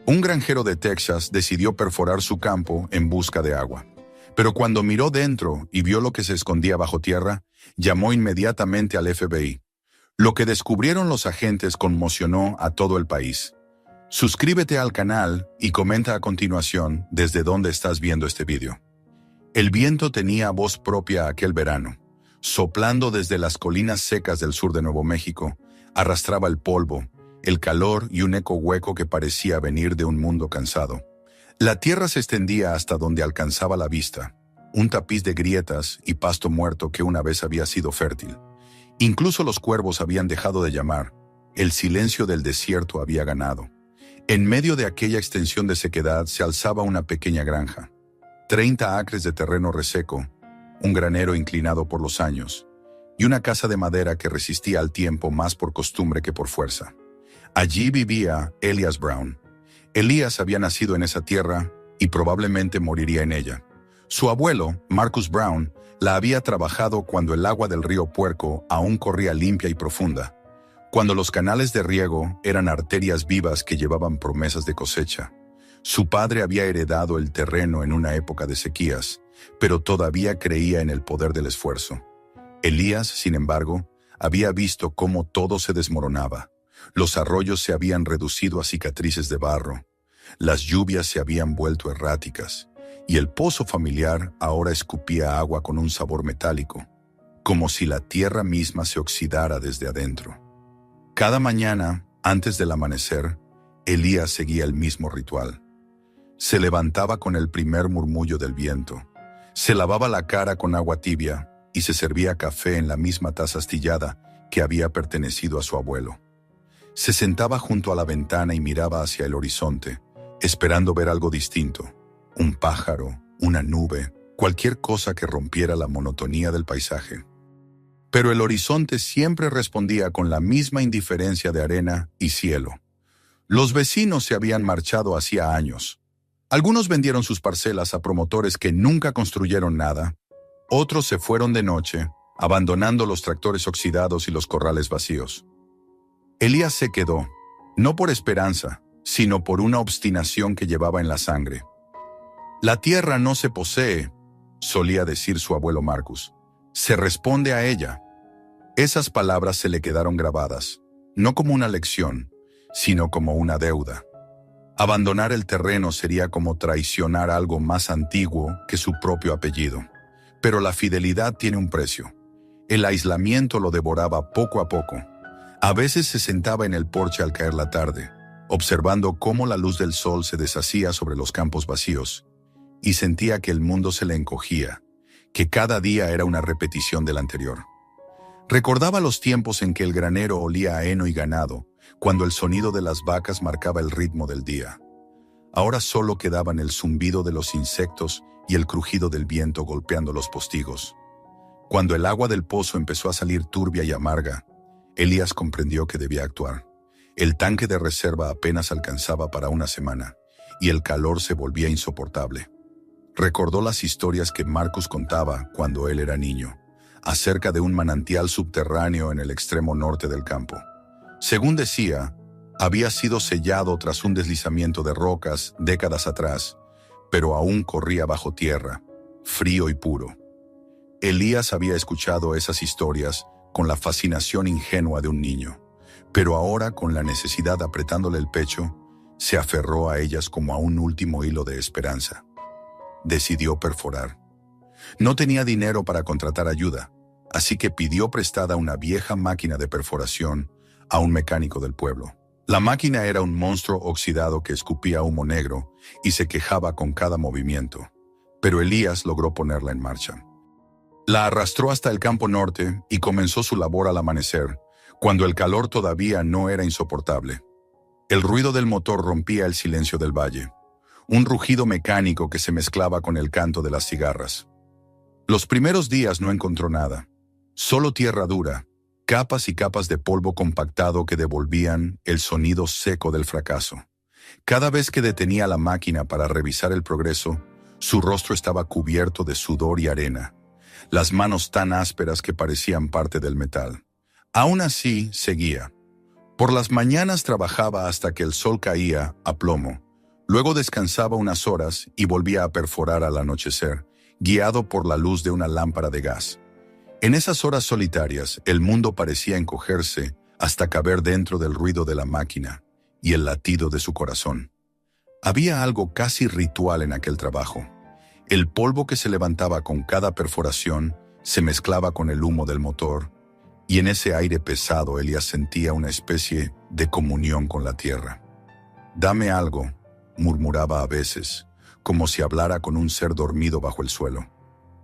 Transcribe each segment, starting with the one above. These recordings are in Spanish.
Un granjero de Texas decidió perforar su campo en busca de agua. Pero cuando miró dentro y vio lo que se escondía bajo tierra, llamó inmediatamente al FBI. Lo que descubrieron los agentes conmocionó a todo el país. Suscríbete al canal y comenta a continuación desde dónde estás viendo este video. El viento tenía voz propia aquel verano. Soplando desde las colinas secas del sur de Nuevo México, arrastraba el polvo, el calor y un eco hueco que parecía venir de un mundo cansado. La tierra se extendía hasta donde alcanzaba la vista, un tapiz de grietas y pasto muerto que una vez había sido fértil. Incluso los cuervos habían dejado de llamar, el silencio del desierto había ganado. En medio de aquella extensión de sequedad se alzaba una pequeña granja. 30 acres de terreno reseco, un granero inclinado por los años, y una casa de madera que resistía al tiempo más por costumbre que por fuerza. Allí vivía Elias Brown. Elías había nacido en esa tierra y probablemente moriría en ella. Su abuelo, Marcus Brown, la había trabajado cuando el agua del río Puerco aún corría limpia y profunda, cuando los canales de riego eran arterias vivas que llevaban promesas de cosecha. Su padre había heredado el terreno en una época de sequías, pero todavía creía en el poder del esfuerzo. Elías, sin embargo, había visto cómo todo se desmoronaba. Los arroyos se habían reducido a cicatrices de barro, las lluvias se habían vuelto erráticas, y el pozo familiar ahora escupía agua con un sabor metálico, como si la tierra misma se oxidara desde adentro. Cada mañana, antes del amanecer, Elías seguía el mismo ritual. Se levantaba con el primer murmullo del viento, se lavaba la cara con agua tibia y se servía café en la misma taza astillada que había pertenecido a su abuelo. Se sentaba junto a la ventana y miraba hacia el horizonte, esperando ver algo distinto, un pájaro, una nube, cualquier cosa que rompiera la monotonía del paisaje. Pero el horizonte siempre respondía con la misma indiferencia de arena y cielo. Los vecinos se habían marchado hacía años. Algunos vendieron sus parcelas a promotores que nunca construyeron nada. Otros se fueron de noche, abandonando los tractores oxidados y los corrales vacíos. Elías se quedó, no por esperanza, sino por una obstinación que llevaba en la sangre. La tierra no se posee, solía decir su abuelo Marcus. Se responde a ella. Esas palabras se le quedaron grabadas, no como una lección, sino como una deuda. Abandonar el terreno sería como traicionar algo más antiguo que su propio apellido. Pero la fidelidad tiene un precio. El aislamiento lo devoraba poco a poco. A veces se sentaba en el porche al caer la tarde, observando cómo la luz del sol se deshacía sobre los campos vacíos, y sentía que el mundo se le encogía, que cada día era una repetición del anterior. Recordaba los tiempos en que el granero olía a heno y ganado, cuando el sonido de las vacas marcaba el ritmo del día. Ahora solo quedaban el zumbido de los insectos y el crujido del viento golpeando los postigos. Cuando el agua del pozo empezó a salir turbia y amarga, Elías comprendió que debía actuar. El tanque de reserva apenas alcanzaba para una semana, y el calor se volvía insoportable. Recordó las historias que Marcus contaba cuando él era niño, acerca de un manantial subterráneo en el extremo norte del campo. Según decía, había sido sellado tras un deslizamiento de rocas décadas atrás, pero aún corría bajo tierra, frío y puro. Elías había escuchado esas historias con la fascinación ingenua de un niño, pero ahora, con la necesidad apretándole el pecho, se aferró a ellas como a un último hilo de esperanza. Decidió perforar. No tenía dinero para contratar ayuda, así que pidió prestada una vieja máquina de perforación a un mecánico del pueblo. La máquina era un monstruo oxidado que escupía humo negro y se quejaba con cada movimiento, pero Elías logró ponerla en marcha. La arrastró hasta el campo norte y comenzó su labor al amanecer, cuando el calor todavía no era insoportable. El ruido del motor rompía el silencio del valle, un rugido mecánico que se mezclaba con el canto de las cigarras. Los primeros días no encontró nada, solo tierra dura, capas y capas de polvo compactado que devolvían el sonido seco del fracaso. Cada vez que detenía la máquina para revisar el progreso, su rostro estaba cubierto de sudor y arena, las manos tan ásperas que parecían parte del metal. Aún así, seguía. Por las mañanas trabajaba hasta que el sol caía a plomo, Luego descansaba unas horas y volvía a perforar al anochecer, guiado por la luz de una lámpara de gas. En esas horas solitarias, el mundo parecía encogerse hasta caber dentro del ruido de la máquina y el latido de su corazón. Había algo casi ritual en aquel trabajo. El polvo que se levantaba con cada perforación se mezclaba con el humo del motor, y en ese aire pesado Elías sentía una especie de comunión con la tierra. «Dame algo», murmuraba a veces, como si hablara con un ser dormido bajo el suelo.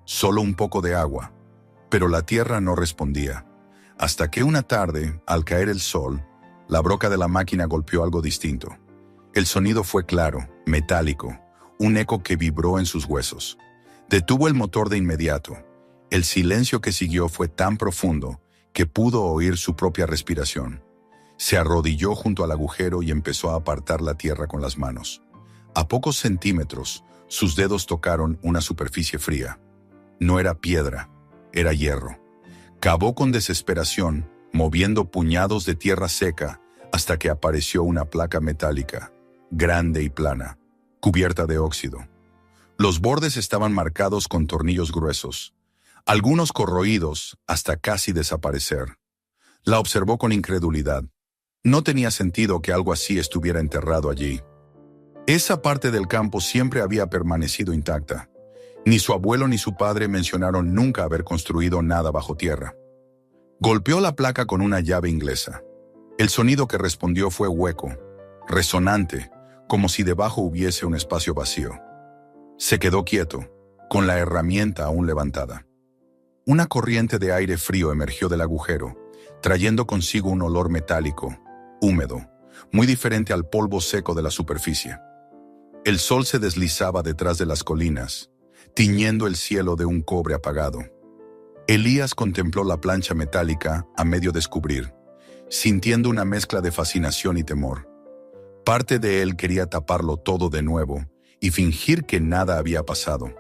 «Solo un poco de agua». Pero la tierra no respondía, hasta que una tarde, al caer el sol, la broca de la máquina golpeó algo distinto. El sonido fue claro, metálico, un eco que vibró en sus huesos. Detuvo el motor de inmediato. El silencio que siguió fue tan profundo que pudo oír su propia respiración. Se arrodilló junto al agujero y empezó a apartar la tierra con las manos. A pocos centímetros, sus dedos tocaron una superficie fría. No era piedra, era hierro. Cavó con desesperación, moviendo puñados de tierra seca hasta que apareció una placa metálica, grande y plana, cubierta de óxido. Los bordes estaban marcados con tornillos gruesos, algunos corroídos hasta casi desaparecer. La observó con incredulidad. No tenía sentido que algo así estuviera enterrado allí. Esa parte del campo siempre había permanecido intacta. Ni su abuelo ni su padre mencionaron nunca haber construido nada bajo tierra. Golpeó la placa con una llave inglesa. El sonido que respondió fue hueco, resonante, como si debajo hubiese un espacio vacío. Se quedó quieto, con la herramienta aún levantada. Una corriente de aire frío emergió del agujero, trayendo consigo un olor metálico, húmedo, muy diferente al polvo seco de la superficie. El sol se deslizaba detrás de las colinas, tiñendo el cielo de un cobre apagado. Elías contempló la plancha metálica a medio descubrir, sintiendo una mezcla de fascinación y temor. Parte de él quería taparlo todo de nuevo y fingir que nada había pasado,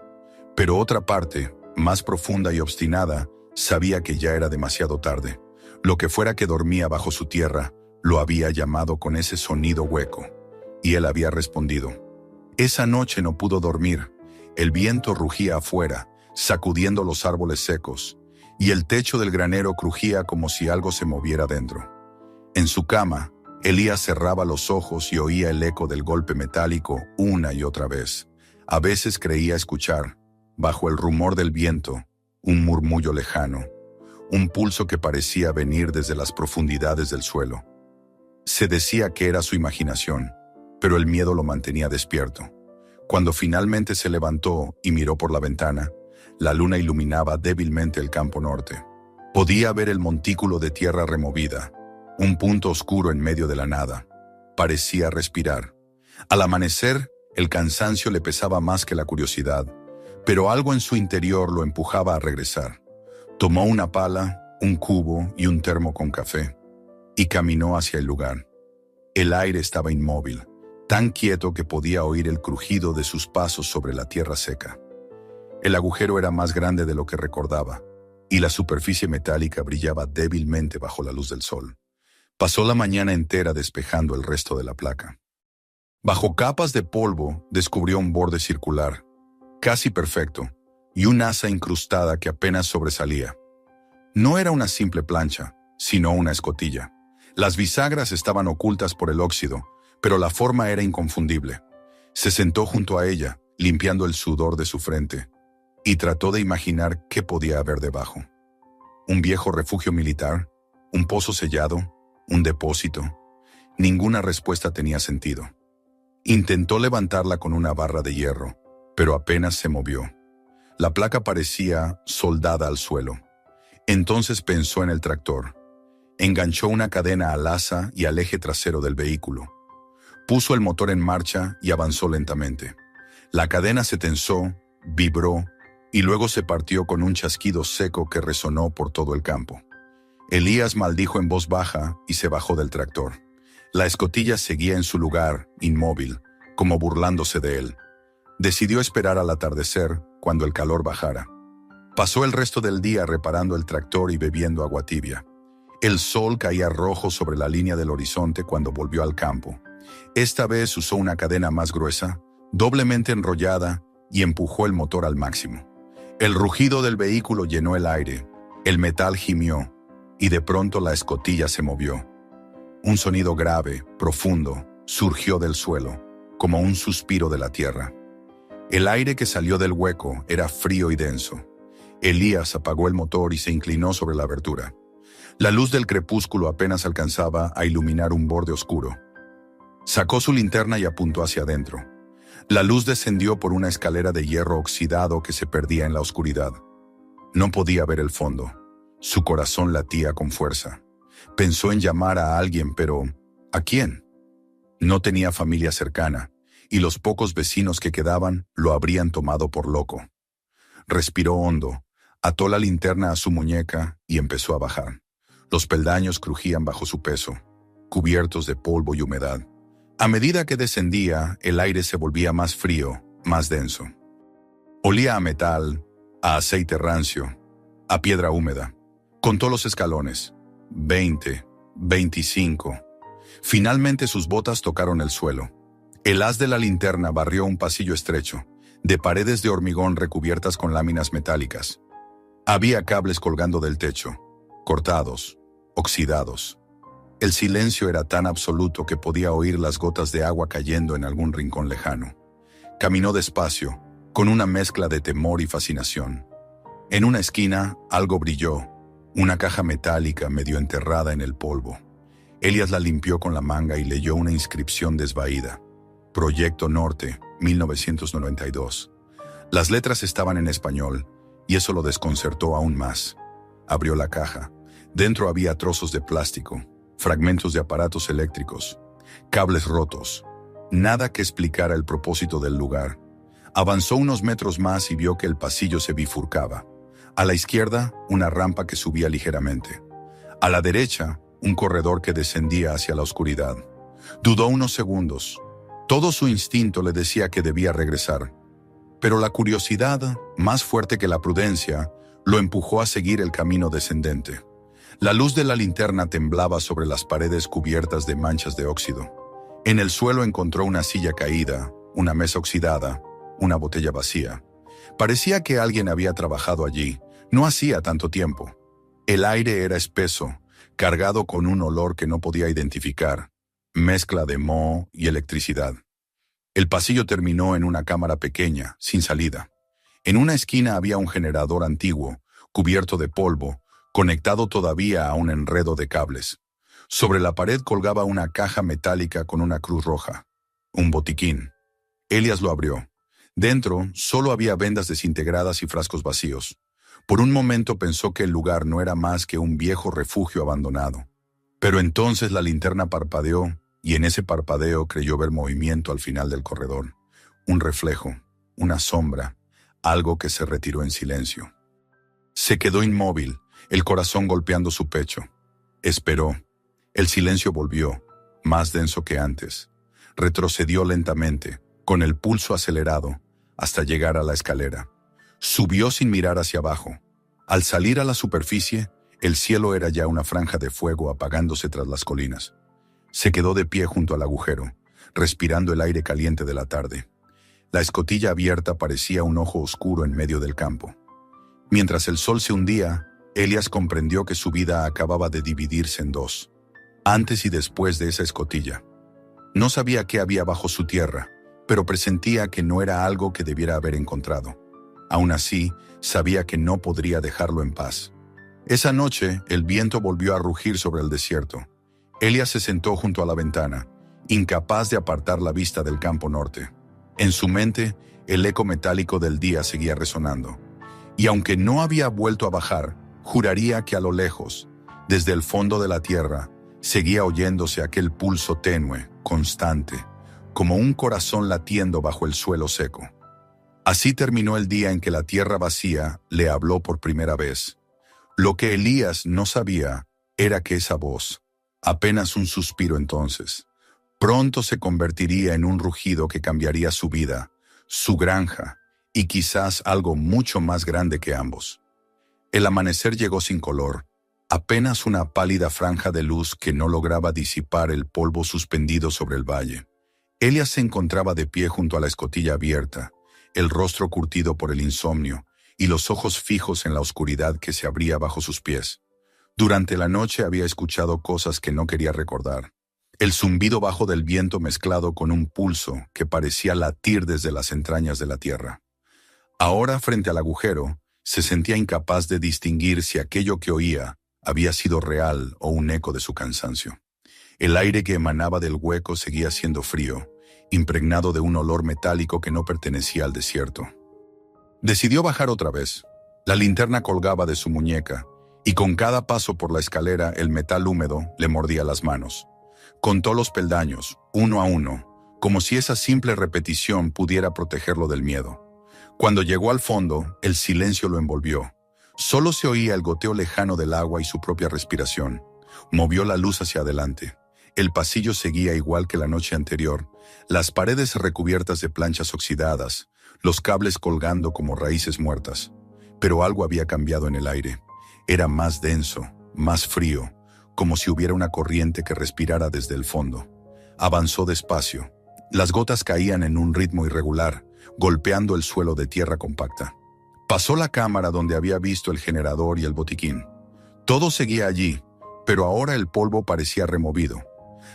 pero otra parte, más profunda y obstinada, sabía que ya era demasiado tarde. Lo que fuera que dormía bajo su tierra, lo había llamado con ese sonido hueco, y él había respondido. Esa noche no pudo dormir. El viento rugía afuera, sacudiendo los árboles secos, y el techo del granero crujía como si algo se moviera dentro. En su cama, Elías cerraba los ojos y oía el eco del golpe metálico una y otra vez. A veces creía escuchar, bajo el rumor del viento, un murmullo lejano, un pulso que parecía venir desde las profundidades del suelo. Se decía que era su imaginación, pero el miedo lo mantenía despierto. Cuando finalmente se levantó y miró por la ventana, la luna iluminaba débilmente el campo norte. Podía ver el montículo de tierra removida, un punto oscuro en medio de la nada. Parecía respirar. Al amanecer, el cansancio le pesaba más que la curiosidad, pero algo en su interior lo empujaba a regresar. Tomó una pala, un cubo y un termo con café, y caminó hacia el lugar. El aire estaba inmóvil, tan quieto que podía oír el crujido de sus pasos sobre la tierra seca. El agujero era más grande de lo que recordaba, y la superficie metálica brillaba débilmente bajo la luz del sol. Pasó la mañana entera despejando el resto de la placa. Bajo capas de polvo descubrió un borde circular, casi perfecto, y un asa incrustada que apenas sobresalía. No era una simple plancha, sino una escotilla. Las bisagras estaban ocultas por el óxido, pero la forma era inconfundible. Se sentó junto a ella, limpiando el sudor de su frente, y trató de imaginar qué podía haber debajo. Un viejo refugio militar, un pozo sellado, un depósito. Ninguna respuesta tenía sentido. Intentó levantarla con una barra de hierro, pero apenas se movió. La placa parecía soldada al suelo. Entonces pensó en el tractor. Enganchó una cadena al asa y al eje trasero del vehículo. Puso el motor en marcha y avanzó lentamente. La cadena se tensó, vibró, y luego se partió con un chasquido seco que resonó por todo el campo. Elías maldijo en voz baja y se bajó del tractor. La escotilla seguía en su lugar, inmóvil, como burlándose de él. Decidió esperar al atardecer, cuando el calor bajara. Pasó el resto del día reparando el tractor y bebiendo agua tibia. El sol caía rojo sobre la línea del horizonte cuando volvió al campo, Esta vez usó una cadena más gruesa, doblemente enrollada, y empujó el motor al máximo. El rugido del vehículo llenó el aire, el metal gimió, y de pronto la escotilla se movió. Un sonido grave, profundo, surgió del suelo, como un suspiro de la tierra. El aire que salió del hueco era frío y denso. Elías apagó el motor y se inclinó sobre la abertura. La luz del crepúsculo apenas alcanzaba a iluminar un borde oscuro. Sacó su linterna y apuntó hacia adentro. La luz descendió por una escalera de hierro oxidado que se perdía en la oscuridad. No podía ver el fondo. Su corazón latía con fuerza. Pensó en llamar a alguien, pero ¿a quién? No tenía familia cercana, y los pocos vecinos que quedaban lo habrían tomado por loco. Respiró hondo, ató la linterna a su muñeca y empezó a bajar. Los peldaños crujían bajo su peso, cubiertos de polvo y humedad. A medida que descendía, el aire se volvía más frío, más denso. Olía a metal, a aceite rancio, a piedra húmeda. Contó los escalones. 20, 25. Finalmente sus botas tocaron el suelo. El haz de la linterna barrió un pasillo estrecho, de paredes de hormigón recubiertas con láminas metálicas. Había cables colgando del techo, cortados, oxidados. El silencio era tan absoluto que podía oír las gotas de agua cayendo en algún rincón lejano. Caminó despacio, con una mezcla de temor y fascinación. En una esquina, algo brilló, una caja metálica medio enterrada en el polvo. Elías la limpió con la manga y leyó una inscripción desvaída. Proyecto Norte, 1992. Las letras estaban en español, y eso lo desconcertó aún más. Abrió la caja. Dentro había trozos de plástico, fragmentos de aparatos eléctricos, cables rotos. Nada que explicara el propósito del lugar. Avanzó unos metros más y vio que el pasillo se bifurcaba. A la izquierda, una rampa que subía ligeramente. A la derecha, un corredor que descendía hacia la oscuridad. Dudó unos segundos. Todo su instinto le decía que debía regresar. Pero la curiosidad, más fuerte que la prudencia, lo empujó a seguir el camino descendente. La luz de la linterna temblaba sobre las paredes cubiertas de manchas de óxido. En el suelo encontró una silla caída, una mesa oxidada, una botella vacía. Parecía que alguien había trabajado allí, no hacía tanto tiempo. El aire era espeso, cargado con un olor que no podía identificar, mezcla de moho y electricidad. El pasillo terminó en una cámara pequeña, sin salida. En una esquina había un generador antiguo, cubierto de polvo, conectado todavía a un enredo de cables. Sobre la pared colgaba una caja metálica con una cruz roja, un botiquín. Elías lo abrió. Dentro solo había vendas desintegradas y frascos vacíos. Por un momento pensó que el lugar no era más que un viejo refugio abandonado. Pero entonces la linterna parpadeó, y en ese parpadeo creyó ver movimiento al final del corredor. Un reflejo, una sombra, algo que se retiró en silencio. Se quedó inmóvil, el corazón golpeando su pecho. Esperó. El silencio volvió, más denso que antes. Retrocedió lentamente, con el pulso acelerado, hasta llegar a la escalera. Subió sin mirar hacia abajo. Al salir a la superficie, el cielo era ya una franja de fuego apagándose tras las colinas. Se quedó de pie junto al agujero, respirando el aire caliente de la tarde. La escotilla abierta parecía un ojo oscuro en medio del campo. Mientras el sol se hundía, Elías comprendió que su vida acababa de dividirse en dos, antes y después de esa escotilla. No sabía qué había bajo su tierra, pero presentía que no era algo que debiera haber encontrado. Aún así, sabía que no podría dejarlo en paz. Esa noche, el viento volvió a rugir sobre el desierto. Elías se sentó junto a la ventana, incapaz de apartar la vista del campo norte. En su mente, el eco metálico del día seguía resonando. Y aunque no había vuelto a bajar, juraría que a lo lejos, desde el fondo de la tierra, seguía oyéndose aquel pulso tenue, constante, como un corazón latiendo bajo el suelo seco. Así terminó el día en que la tierra vacía le habló por primera vez. Lo que Elías no sabía era que esa voz, apenas un suspiro entonces, pronto se convertiría en un rugido que cambiaría su vida, su granja y quizás algo mucho más grande que ambos. El amanecer llegó sin color, Apenas una pálida franja de luz que no lograba disipar el polvo suspendido sobre el valle. Elias se encontraba de pie junto a la escotilla abierta, el rostro curtido por el insomnio y los ojos fijos en la oscuridad que se abría bajo sus pies. Durante la noche había escuchado cosas que no quería recordar. El zumbido bajo del viento mezclado con un pulso que parecía latir desde las entrañas de la tierra. Ahora, frente al agujero, se sentía incapaz de distinguir si aquello que oía había sido real o un eco de su cansancio. El aire que emanaba del hueco seguía siendo frío, impregnado de un olor metálico que no pertenecía al desierto. Decidió bajar otra vez. La linterna colgaba de su muñeca, y con cada paso por la escalera el metal húmedo le mordía las manos. Contó los peldaños, uno a uno, como si esa simple repetición pudiera protegerlo del miedo. Cuando llegó al fondo, el silencio lo envolvió. Solo se oía el goteo lejano del agua y su propia respiración. Movió la luz hacia adelante. El pasillo seguía igual que la noche anterior, las paredes recubiertas de planchas oxidadas, los cables colgando como raíces muertas. Pero algo había cambiado en el aire. Era más denso, más frío, como si hubiera una corriente que respirara desde el fondo. Avanzó despacio. Las gotas caían en un ritmo irregular, golpeando el suelo de tierra compacta. Pasó la cámara donde había visto el generador y el botiquín. Todo seguía allí, pero ahora el polvo parecía removido.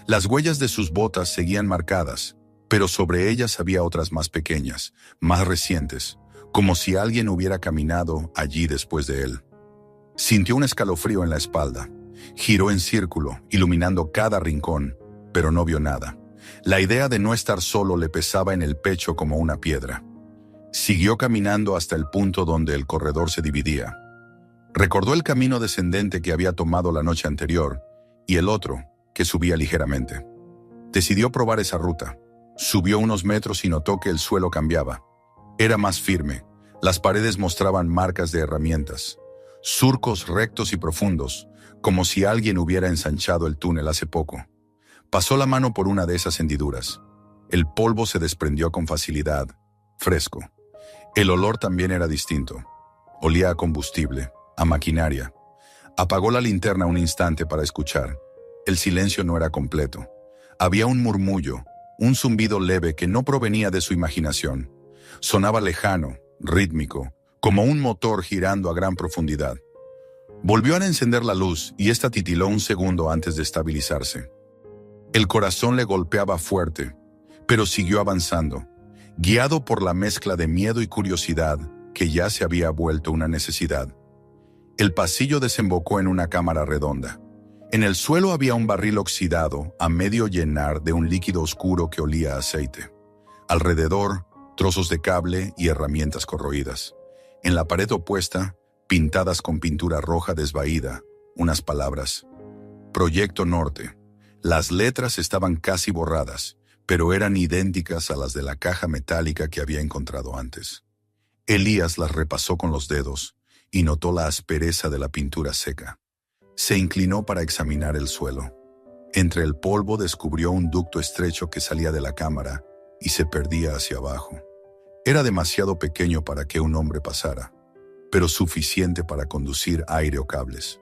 Las huellas de sus botas seguían marcadas, pero sobre ellas había otras más pequeñas, más recientes, como si alguien hubiera caminado allí después de él. Sintió un escalofrío en la espalda. Giró en círculo, iluminando cada rincón, pero no vio nada. La idea de no estar solo le pesaba en el pecho como una piedra. Siguió caminando hasta el punto donde el corredor se dividía. Recordó el camino descendente que había tomado la noche anterior y el otro, que subía ligeramente. Decidió probar esa ruta. Subió unos metros y notó que el suelo cambiaba. Era más firme. Las paredes mostraban marcas de herramientas, surcos rectos y profundos, como si alguien hubiera ensanchado el túnel hace poco. Pasó la mano por una de esas hendiduras. El polvo se desprendió con facilidad, fresco. El olor también era distinto. Olía a combustible, a maquinaria. Apagó la linterna un instante para escuchar. El silencio no era completo. Había un murmullo, un zumbido leve que no provenía de su imaginación. Sonaba lejano, rítmico, como un motor girando a gran profundidad. Volvió a encender la luz y ésta titiló un segundo antes de estabilizarse. El corazón le golpeaba fuerte, pero siguió avanzando, guiado por la mezcla de miedo y curiosidad que ya se había vuelto una necesidad. El pasillo desembocó en una cámara redonda. En el suelo había un barril oxidado a medio llenar de un líquido oscuro que olía a aceite. Alrededor, trozos de cable y herramientas corroídas. En la pared opuesta, pintadas con pintura roja desvaída, unas palabras. Proyecto Norte. Las letras estaban casi borradas, pero eran idénticas a las de la caja metálica que había encontrado antes. Elías las repasó con los dedos y notó la aspereza de la pintura seca. Se inclinó para examinar el suelo. Entre el polvo descubrió un ducto estrecho que salía de la cámara y se perdía hacia abajo. Era demasiado pequeño para que un hombre pasara, pero suficiente para conducir aire o cables.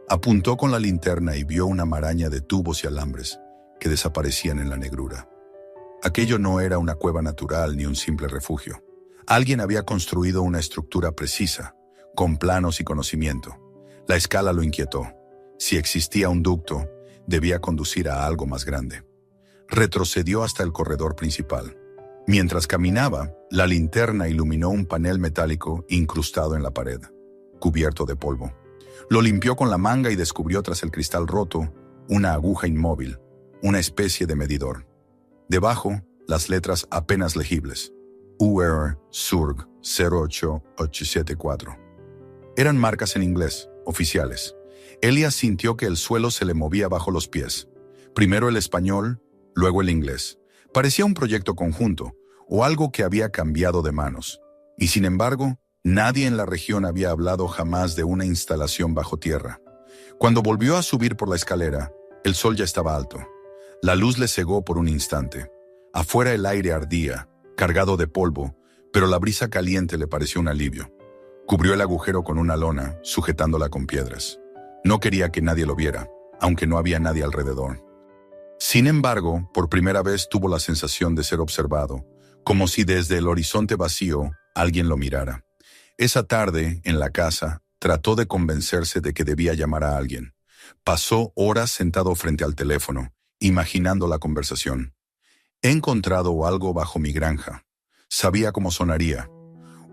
Apuntó con la linterna y vio una maraña de tubos y alambres que desaparecían en la negrura. Aquello no era una cueva natural ni un simple refugio. Alguien había construido una estructura precisa, con planos y conocimiento. La escala lo inquietó. Si existía un ducto, debía conducir a algo más grande. Retrocedió hasta el corredor principal. Mientras caminaba, la linterna iluminó un panel metálico incrustado en la pared, cubierto de polvo. Lo limpió con la manga y descubrió tras el cristal roto una aguja inmóvil, una especie de medidor. Debajo, las letras apenas legibles. UR Surg 08874. Eran marcas en inglés, oficiales. Elías sintió que el suelo se le movía bajo los pies. Primero el español, luego el inglés. Parecía un proyecto conjunto, o algo que había cambiado de manos. Y sin embargo, nadie en la región había hablado jamás de una instalación bajo tierra. Cuando volvió a subir por la escalera, el sol ya estaba alto. La luz le cegó por un instante. Afuera el aire ardía, cargado de polvo, pero la brisa caliente le pareció un alivio. Cubrió el agujero con una lona, sujetándola con piedras. No quería que nadie lo viera, aunque no había nadie alrededor. Sin embargo, por primera vez tuvo la sensación de ser observado, como si desde el horizonte vacío alguien lo mirara. Esa tarde, en la casa, trató de convencerse de que debía llamar a alguien. Pasó horas sentado frente al teléfono, imaginando la conversación. He encontrado algo bajo mi granja. Sabía cómo sonaría.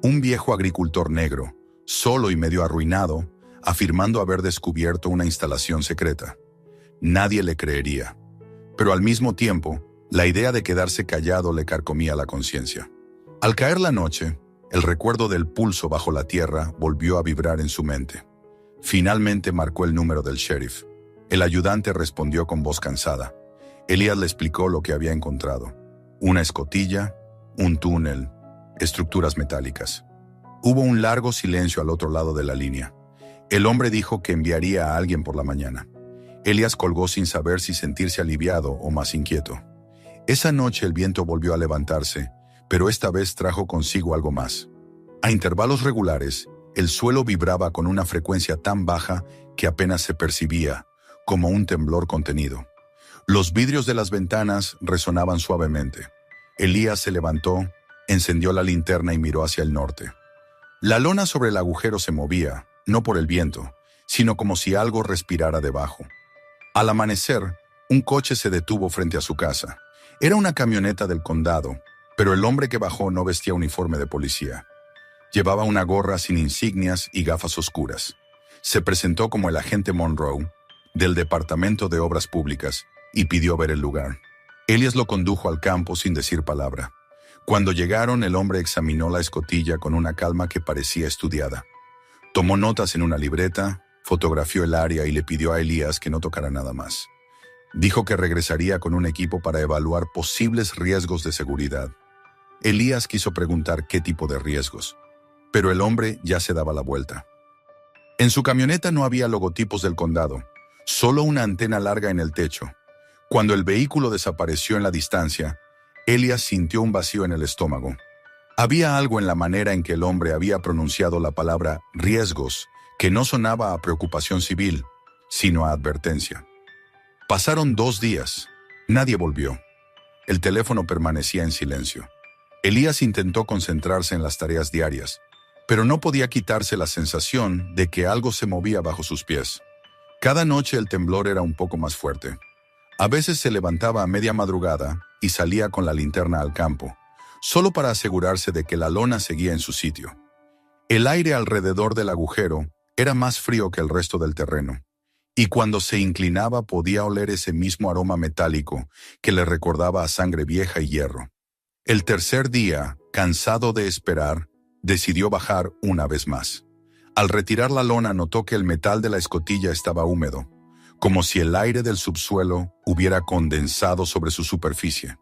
Un viejo agricultor negro, solo y medio arruinado, afirmando haber descubierto una instalación secreta. Nadie le creería. Pero al mismo tiempo, la idea de quedarse callado le carcomía la conciencia. Al caer la noche, el recuerdo del pulso bajo la tierra volvió a vibrar en su mente. Finalmente marcó el número del sheriff. El ayudante respondió con voz cansada. Elías le explicó lo que había encontrado. Una escotilla, un túnel, estructuras metálicas. Hubo un largo silencio al otro lado de la línea. El hombre dijo que enviaría a alguien por la mañana. Elías colgó sin saber si sentirse aliviado o más inquieto. Esa noche el viento volvió a levantarse, pero esta vez trajo consigo algo más. A intervalos regulares, el suelo vibraba con una frecuencia tan baja que apenas se percibía, como un temblor contenido. Los vidrios de las ventanas resonaban suavemente. Elías se levantó, encendió la linterna y miró hacia el norte. La lona sobre el agujero se movía, no por el viento, sino como si algo respirara debajo. Al amanecer, un coche se detuvo frente a su casa. Era una camioneta del condado, pero el hombre que bajó no vestía uniforme de policía. Llevaba una gorra sin insignias y gafas oscuras. Se presentó como el agente Monroe, del Departamento de Obras Públicas, y pidió ver el lugar. Elías lo condujo al campo sin decir palabra. Cuando llegaron, el hombre examinó la escotilla con una calma que parecía estudiada. Tomó notas en una libreta, fotografió el área y le pidió a Elías que no tocara nada más. Dijo que regresaría con un equipo para evaluar posibles riesgos de seguridad. Elías quiso preguntar qué tipo de riesgos, pero el hombre ya se daba la vuelta. En su camioneta no había logotipos del condado, solo una antena larga en el techo. Cuando el vehículo desapareció en la distancia, Elías sintió un vacío en el estómago. Había algo en la manera en que el hombre había pronunciado la palabra riesgos que no sonaba a preocupación civil, sino a advertencia. Pasaron 2 días. Nadie volvió. El teléfono permanecía en silencio. Elías intentó concentrarse en las tareas diarias, pero no podía quitarse la sensación de que algo se movía bajo sus pies. Cada noche el temblor era un poco más fuerte. A veces se levantaba a media madrugada y salía con la linterna al campo, solo para asegurarse de que la lona seguía en su sitio. El aire alrededor del agujero era más frío que el resto del terreno, y cuando se inclinaba podía oler ese mismo aroma metálico que le recordaba a sangre vieja y hierro. El tercer día, cansado de esperar, decidió bajar una vez más. Al retirar la lona notó que el metal de la escotilla estaba húmedo, como si el aire del subsuelo hubiera condensado sobre su superficie.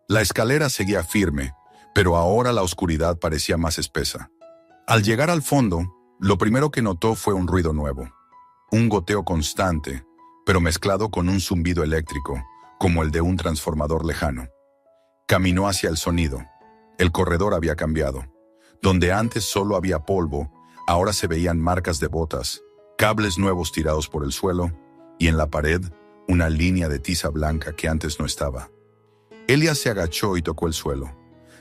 La escalera seguía firme, pero ahora la oscuridad parecía más espesa. Al llegar al fondo, lo primero que notó fue un ruido nuevo. Un goteo constante, pero mezclado con un zumbido eléctrico, como el de un transformador lejano. Caminó hacia el sonido. El corredor había cambiado. Donde antes solo había polvo, ahora se veían marcas de botas, cables nuevos tirados por el suelo, y en la pared, una línea de tiza blanca que antes no estaba. Elías se agachó y tocó el suelo.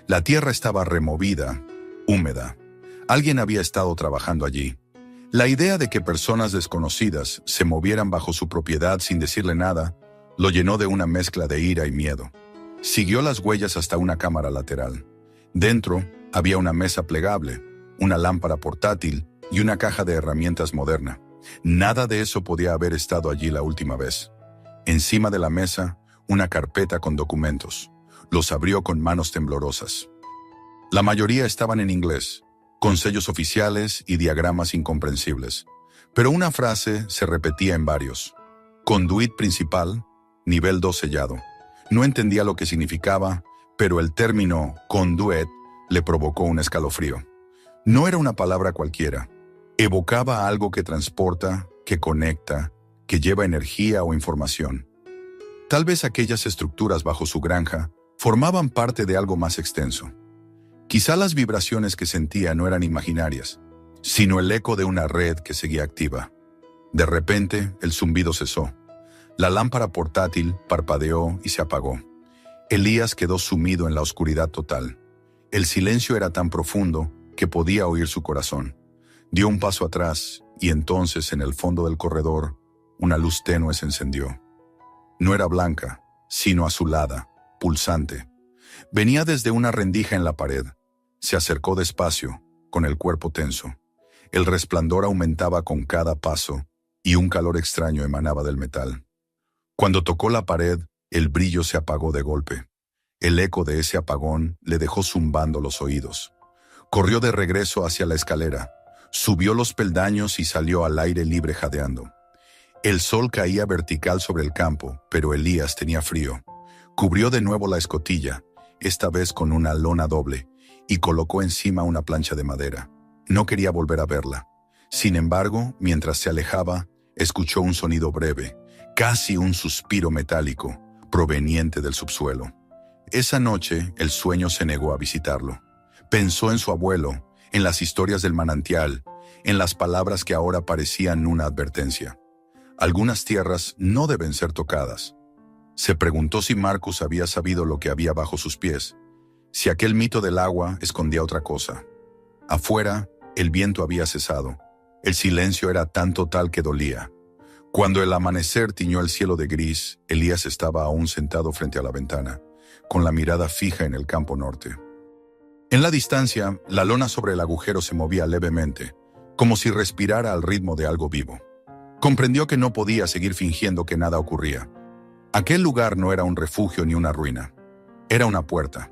La tierra estaba removida, húmeda. Alguien había estado trabajando allí. La idea de que personas desconocidas se movieran bajo su propiedad sin decirle nada, lo llenó de una mezcla de ira y miedo. Siguió las huellas hasta una cámara lateral. Dentro había una mesa plegable, una lámpara portátil y una caja de herramientas moderna. Nada de eso podía haber estado allí la última vez. Encima de la mesa, una carpeta con documentos. Los abrió con manos temblorosas. La mayoría estaban en inglés, con sellos oficiales y diagramas incomprensibles. Pero una frase se repetía en varios. Conduit principal, nivel 2 sellado. No entendía lo que significaba, pero el término conduit le provocó un escalofrío. No era una palabra cualquiera. Evocaba algo que transporta, que conecta, que lleva energía o información. Tal vez aquellas estructuras bajo su granja formaban parte de algo más extenso. Quizá las vibraciones que sentía no eran imaginarias, sino el eco de una red que seguía activa. De repente, el zumbido cesó. La lámpara portátil parpadeó y se apagó. Elías quedó sumido en la oscuridad total. El silencio era tan profundo que podía oír su corazón. Dio un paso atrás y entonces, en el fondo del corredor, una luz tenue se encendió. No era blanca, sino azulada, pulsante. Venía desde una rendija en la pared. Se acercó despacio, con el cuerpo tenso. El resplandor aumentaba con cada paso y un calor extraño emanaba del metal. Cuando tocó la pared, el brillo se apagó de golpe. El eco de ese apagón le dejó zumbando los oídos. Corrió de regreso hacia la escalera, subió los peldaños y salió al aire libre jadeando. El sol caía vertical sobre el campo, pero Elías tenía frío. Cubrió de nuevo la escotilla, esta vez con una lona doble, y colocó encima una plancha de madera. No quería volver a verla. Sin embargo, mientras se alejaba, escuchó un sonido breve, casi un suspiro metálico, proveniente del subsuelo. Esa noche, el sueño se negó a visitarlo. Pensó en su abuelo, en las historias del manantial, en las palabras que ahora parecían una advertencia. Algunas tierras no deben ser tocadas. Se preguntó si Marcus había sabido lo que había bajo sus pies, si aquel mito del agua escondía otra cosa. Afuera, el viento había cesado. El silencio era tan total que dolía. Cuando el amanecer tiñó el cielo de gris, Elías estaba aún sentado frente a la ventana, con la mirada fija en el campo norte. En la distancia, la lona sobre el agujero se movía levemente, como si respirara al ritmo de algo vivo. Comprendió que no podía seguir fingiendo que nada ocurría. Aquel lugar no era un refugio ni una ruina. Era una puerta.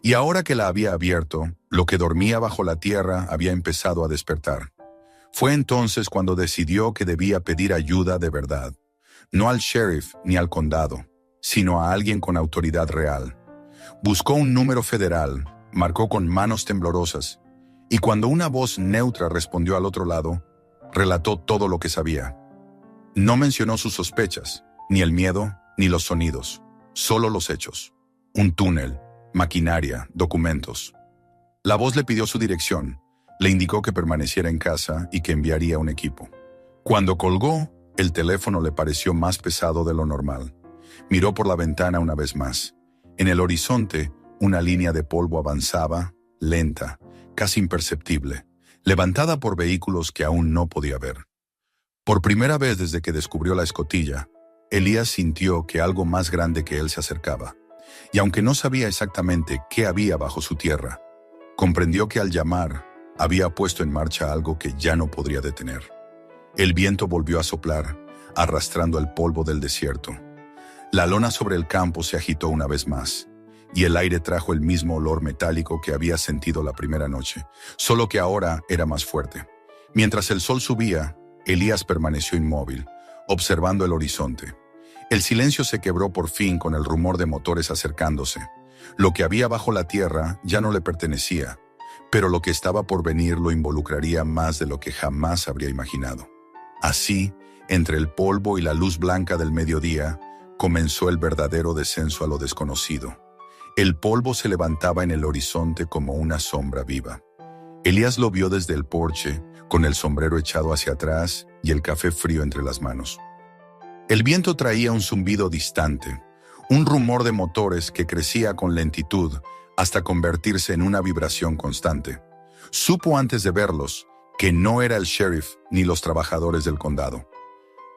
Y ahora que la había abierto, lo que dormía bajo la tierra había empezado a despertar. Fue entonces cuando decidió que debía pedir ayuda de verdad. No al sheriff ni al condado, sino a alguien con autoridad real. Buscó un número federal, marcó con manos temblorosas, y cuando una voz neutra respondió al otro lado, relató todo lo que sabía. No mencionó sus sospechas, ni el miedo, ni los sonidos, solo los hechos. Un túnel, maquinaria, documentos. La voz le pidió su dirección, le indicó que permaneciera en casa y que enviaría un equipo. Cuando colgó, el teléfono le pareció más pesado de lo normal. Miró por la ventana una vez más. En el horizonte, una línea de polvo avanzaba, lenta, casi imperceptible, levantada por vehículos que aún no podía ver. Por primera vez desde que descubrió la escotilla, Elías sintió que algo más grande que él se acercaba. Y aunque no sabía exactamente qué había bajo su tierra, comprendió que al llamar, había puesto en marcha algo que ya no podría detener. El viento volvió a soplar, arrastrando el polvo del desierto. La lona sobre el campo se agitó una vez más, y el aire trajo el mismo olor metálico que había sentido la primera noche, solo que ahora era más fuerte. Mientras el sol subía, Elías permaneció inmóvil, observando el horizonte. El silencio se quebró por fin con el rumor de motores acercándose. Lo que había bajo la tierra ya no le pertenecía, pero lo que estaba por venir lo involucraría más de lo que jamás habría imaginado. Así, entre el polvo y la luz blanca del mediodía, comenzó el verdadero descenso a lo desconocido. El polvo se levantaba en el horizonte como una sombra viva. Elías lo vio desde el porche, con el sombrero echado hacia atrás y el café frío entre las manos. El viento traía un zumbido distante, un rumor de motores que crecía con lentitud hasta convertirse en una vibración constante. Supo antes de verlos que no era el sheriff ni los trabajadores del condado.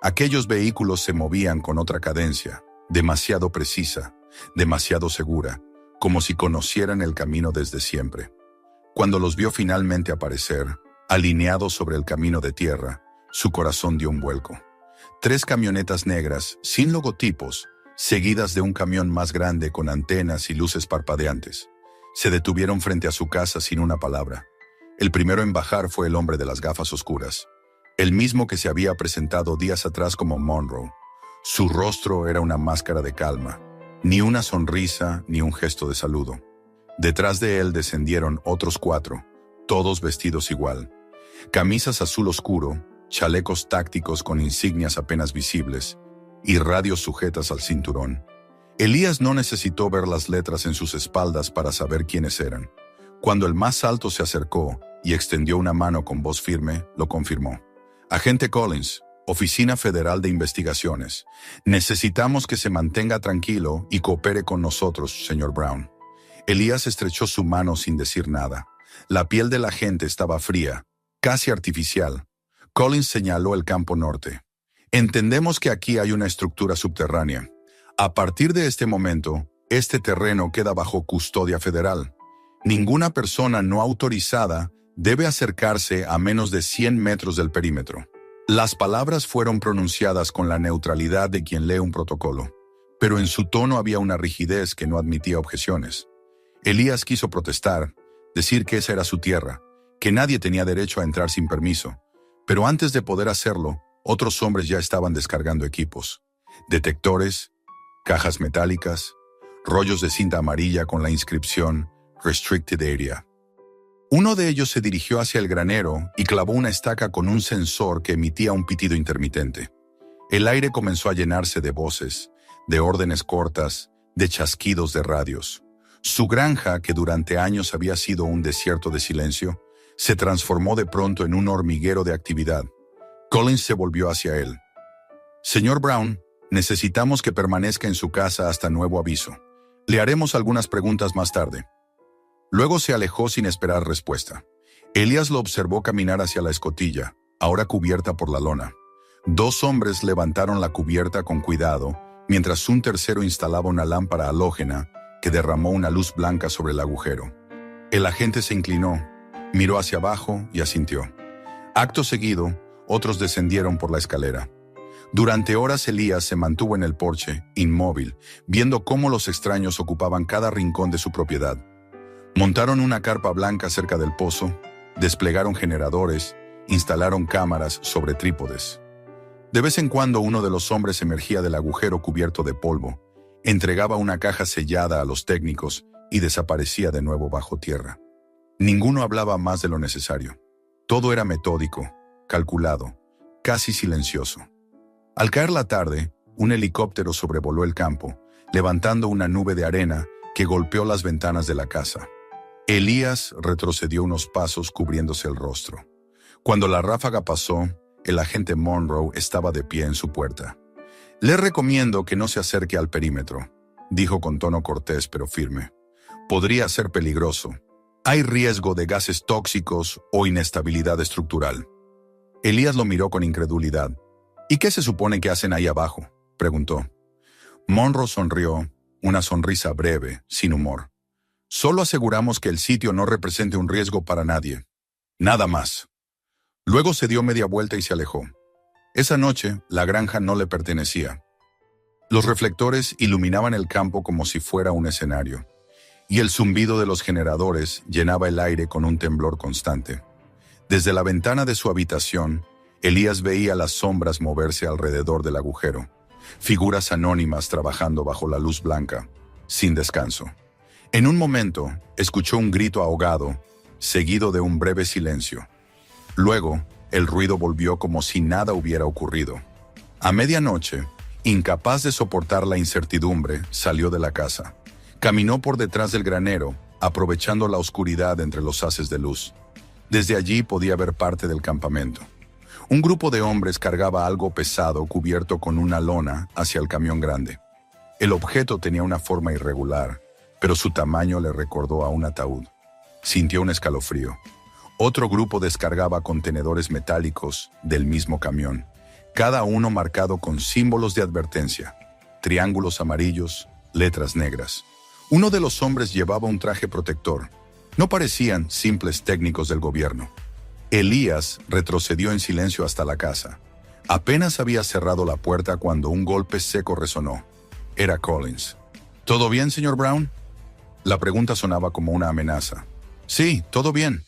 Aquellos vehículos se movían con otra cadencia, demasiado precisa, demasiado segura, como si conocieran el camino desde siempre. Cuando los vio finalmente aparecer, alineados sobre el camino de tierra, su corazón dio un vuelco. 3 camionetas negras, sin logotipos, seguidas de un camión más grande con antenas y luces parpadeantes. Se detuvieron frente a su casa sin una palabra. El primero en bajar fue el hombre de las gafas oscuras, el mismo que se había presentado días atrás como Monroe. Su rostro era una máscara de calma, ni una sonrisa ni un gesto de saludo. Detrás de él descendieron otros 4, todos vestidos igual. Camisas azul oscuro, chalecos tácticos con insignias apenas visibles y radios sujetas al cinturón. Elías no necesitó ver las letras en sus espaldas para saber quiénes eran. Cuando el más alto se acercó y extendió una mano con voz firme, lo confirmó. «Agente Collins, Oficina Federal de Investigaciones. Necesitamos que se mantenga tranquilo y coopere con nosotros, señor Brown. Elías estrechó su mano sin decir nada. La piel de la gente estaba fría, casi artificial. Collins señaló el campo norte. Entendemos que aquí hay una estructura subterránea. A partir de este momento, este terreno queda bajo custodia federal. Ninguna persona no autorizada debe acercarse a menos de 100 metros del perímetro. Las palabras fueron pronunciadas con la neutralidad de quien lee un protocolo, pero en su tono había una rigidez que no admitía objeciones. Elías quiso protestar, decir que esa era su tierra, que nadie tenía derecho a entrar sin permiso, pero antes de poder hacerlo, otros hombres ya estaban descargando equipos, detectores, cajas metálicas, rollos de cinta amarilla con la inscripción Restricted Area. Uno de ellos se dirigió hacia el granero y clavó una estaca con un sensor que emitía un pitido intermitente. El aire comenzó a llenarse de voces, de órdenes cortas, de chasquidos de radios. Su granja, que durante años había sido un desierto de silencio, se transformó de pronto en un hormiguero de actividad. Collins se volvió hacia él. Señor Brown, necesitamos que permanezca en su casa hasta nuevo aviso. Le haremos algunas preguntas más tarde. Luego se alejó sin esperar respuesta. Elías lo observó caminar hacia la escotilla, ahora cubierta por la lona. Dos hombres levantaron la cubierta con cuidado, mientras un tercero instalaba una lámpara halógena que derramó una luz blanca sobre el agujero. El agente se inclinó, miró hacia abajo y asintió. Acto seguido, otros descendieron por la escalera. Durante horas Elías se mantuvo en el porche, inmóvil, viendo cómo los extraños ocupaban cada rincón de su propiedad. Montaron una carpa blanca cerca del pozo, desplegaron generadores, instalaron cámaras sobre trípodes. De vez en cuando uno de los hombres emergía del agujero cubierto de polvo, entregaba una caja sellada a los técnicos y desaparecía de nuevo bajo tierra. Ninguno hablaba más de lo necesario. Todo era metódico, calculado, casi silencioso. Al caer la tarde, un helicóptero sobrevoló el campo, levantando una nube de arena que golpeó las ventanas de la casa. Elías retrocedió unos pasos cubriéndose el rostro. Cuando la ráfaga pasó, el agente Monroe estaba de pie en su puerta. «Le recomiendo que no se acerque al perímetro», dijo con tono cortés pero firme. «Podría ser peligroso. Hay riesgo de gases tóxicos o inestabilidad estructural». Elías lo miró con incredulidad. «¿Y qué se supone que hacen ahí abajo?», preguntó. Monroe sonrió, una sonrisa breve, sin humor. «Solo aseguramos que el sitio no represente un riesgo para nadie. Nada más». Luego se dio media vuelta y se alejó. Esa noche, la granja no le pertenecía. Los reflectores iluminaban el campo como si fuera un escenario, y el zumbido de los generadores llenaba el aire con un temblor constante. Desde la ventana de su habitación, Elías veía las sombras moverse alrededor del agujero, figuras anónimas trabajando bajo la luz blanca, sin descanso. En un momento, escuchó un grito ahogado, seguido de un breve silencio. Luego, el ruido volvió como si nada hubiera ocurrido. A medianoche, incapaz de soportar la incertidumbre, salió de la casa. Caminó por detrás del granero, aprovechando la oscuridad entre los haces de luz. Desde allí podía ver parte del campamento. Un grupo de hombres cargaba algo pesado cubierto con una lona hacia el camión grande. El objeto tenía una forma irregular, pero su tamaño le recordó a un ataúd. Sintió un escalofrío. Otro grupo descargaba contenedores metálicos del mismo camión, cada uno marcado con símbolos de advertencia, triángulos amarillos, letras negras. Uno de los hombres llevaba un traje protector. No parecían simples técnicos del gobierno. Elías retrocedió en silencio hasta la casa. Apenas había cerrado la puerta cuando un golpe seco resonó. Era Collins. «¿Todo bien, señor Brown?». La pregunta sonaba como una amenaza. «Sí, todo bien».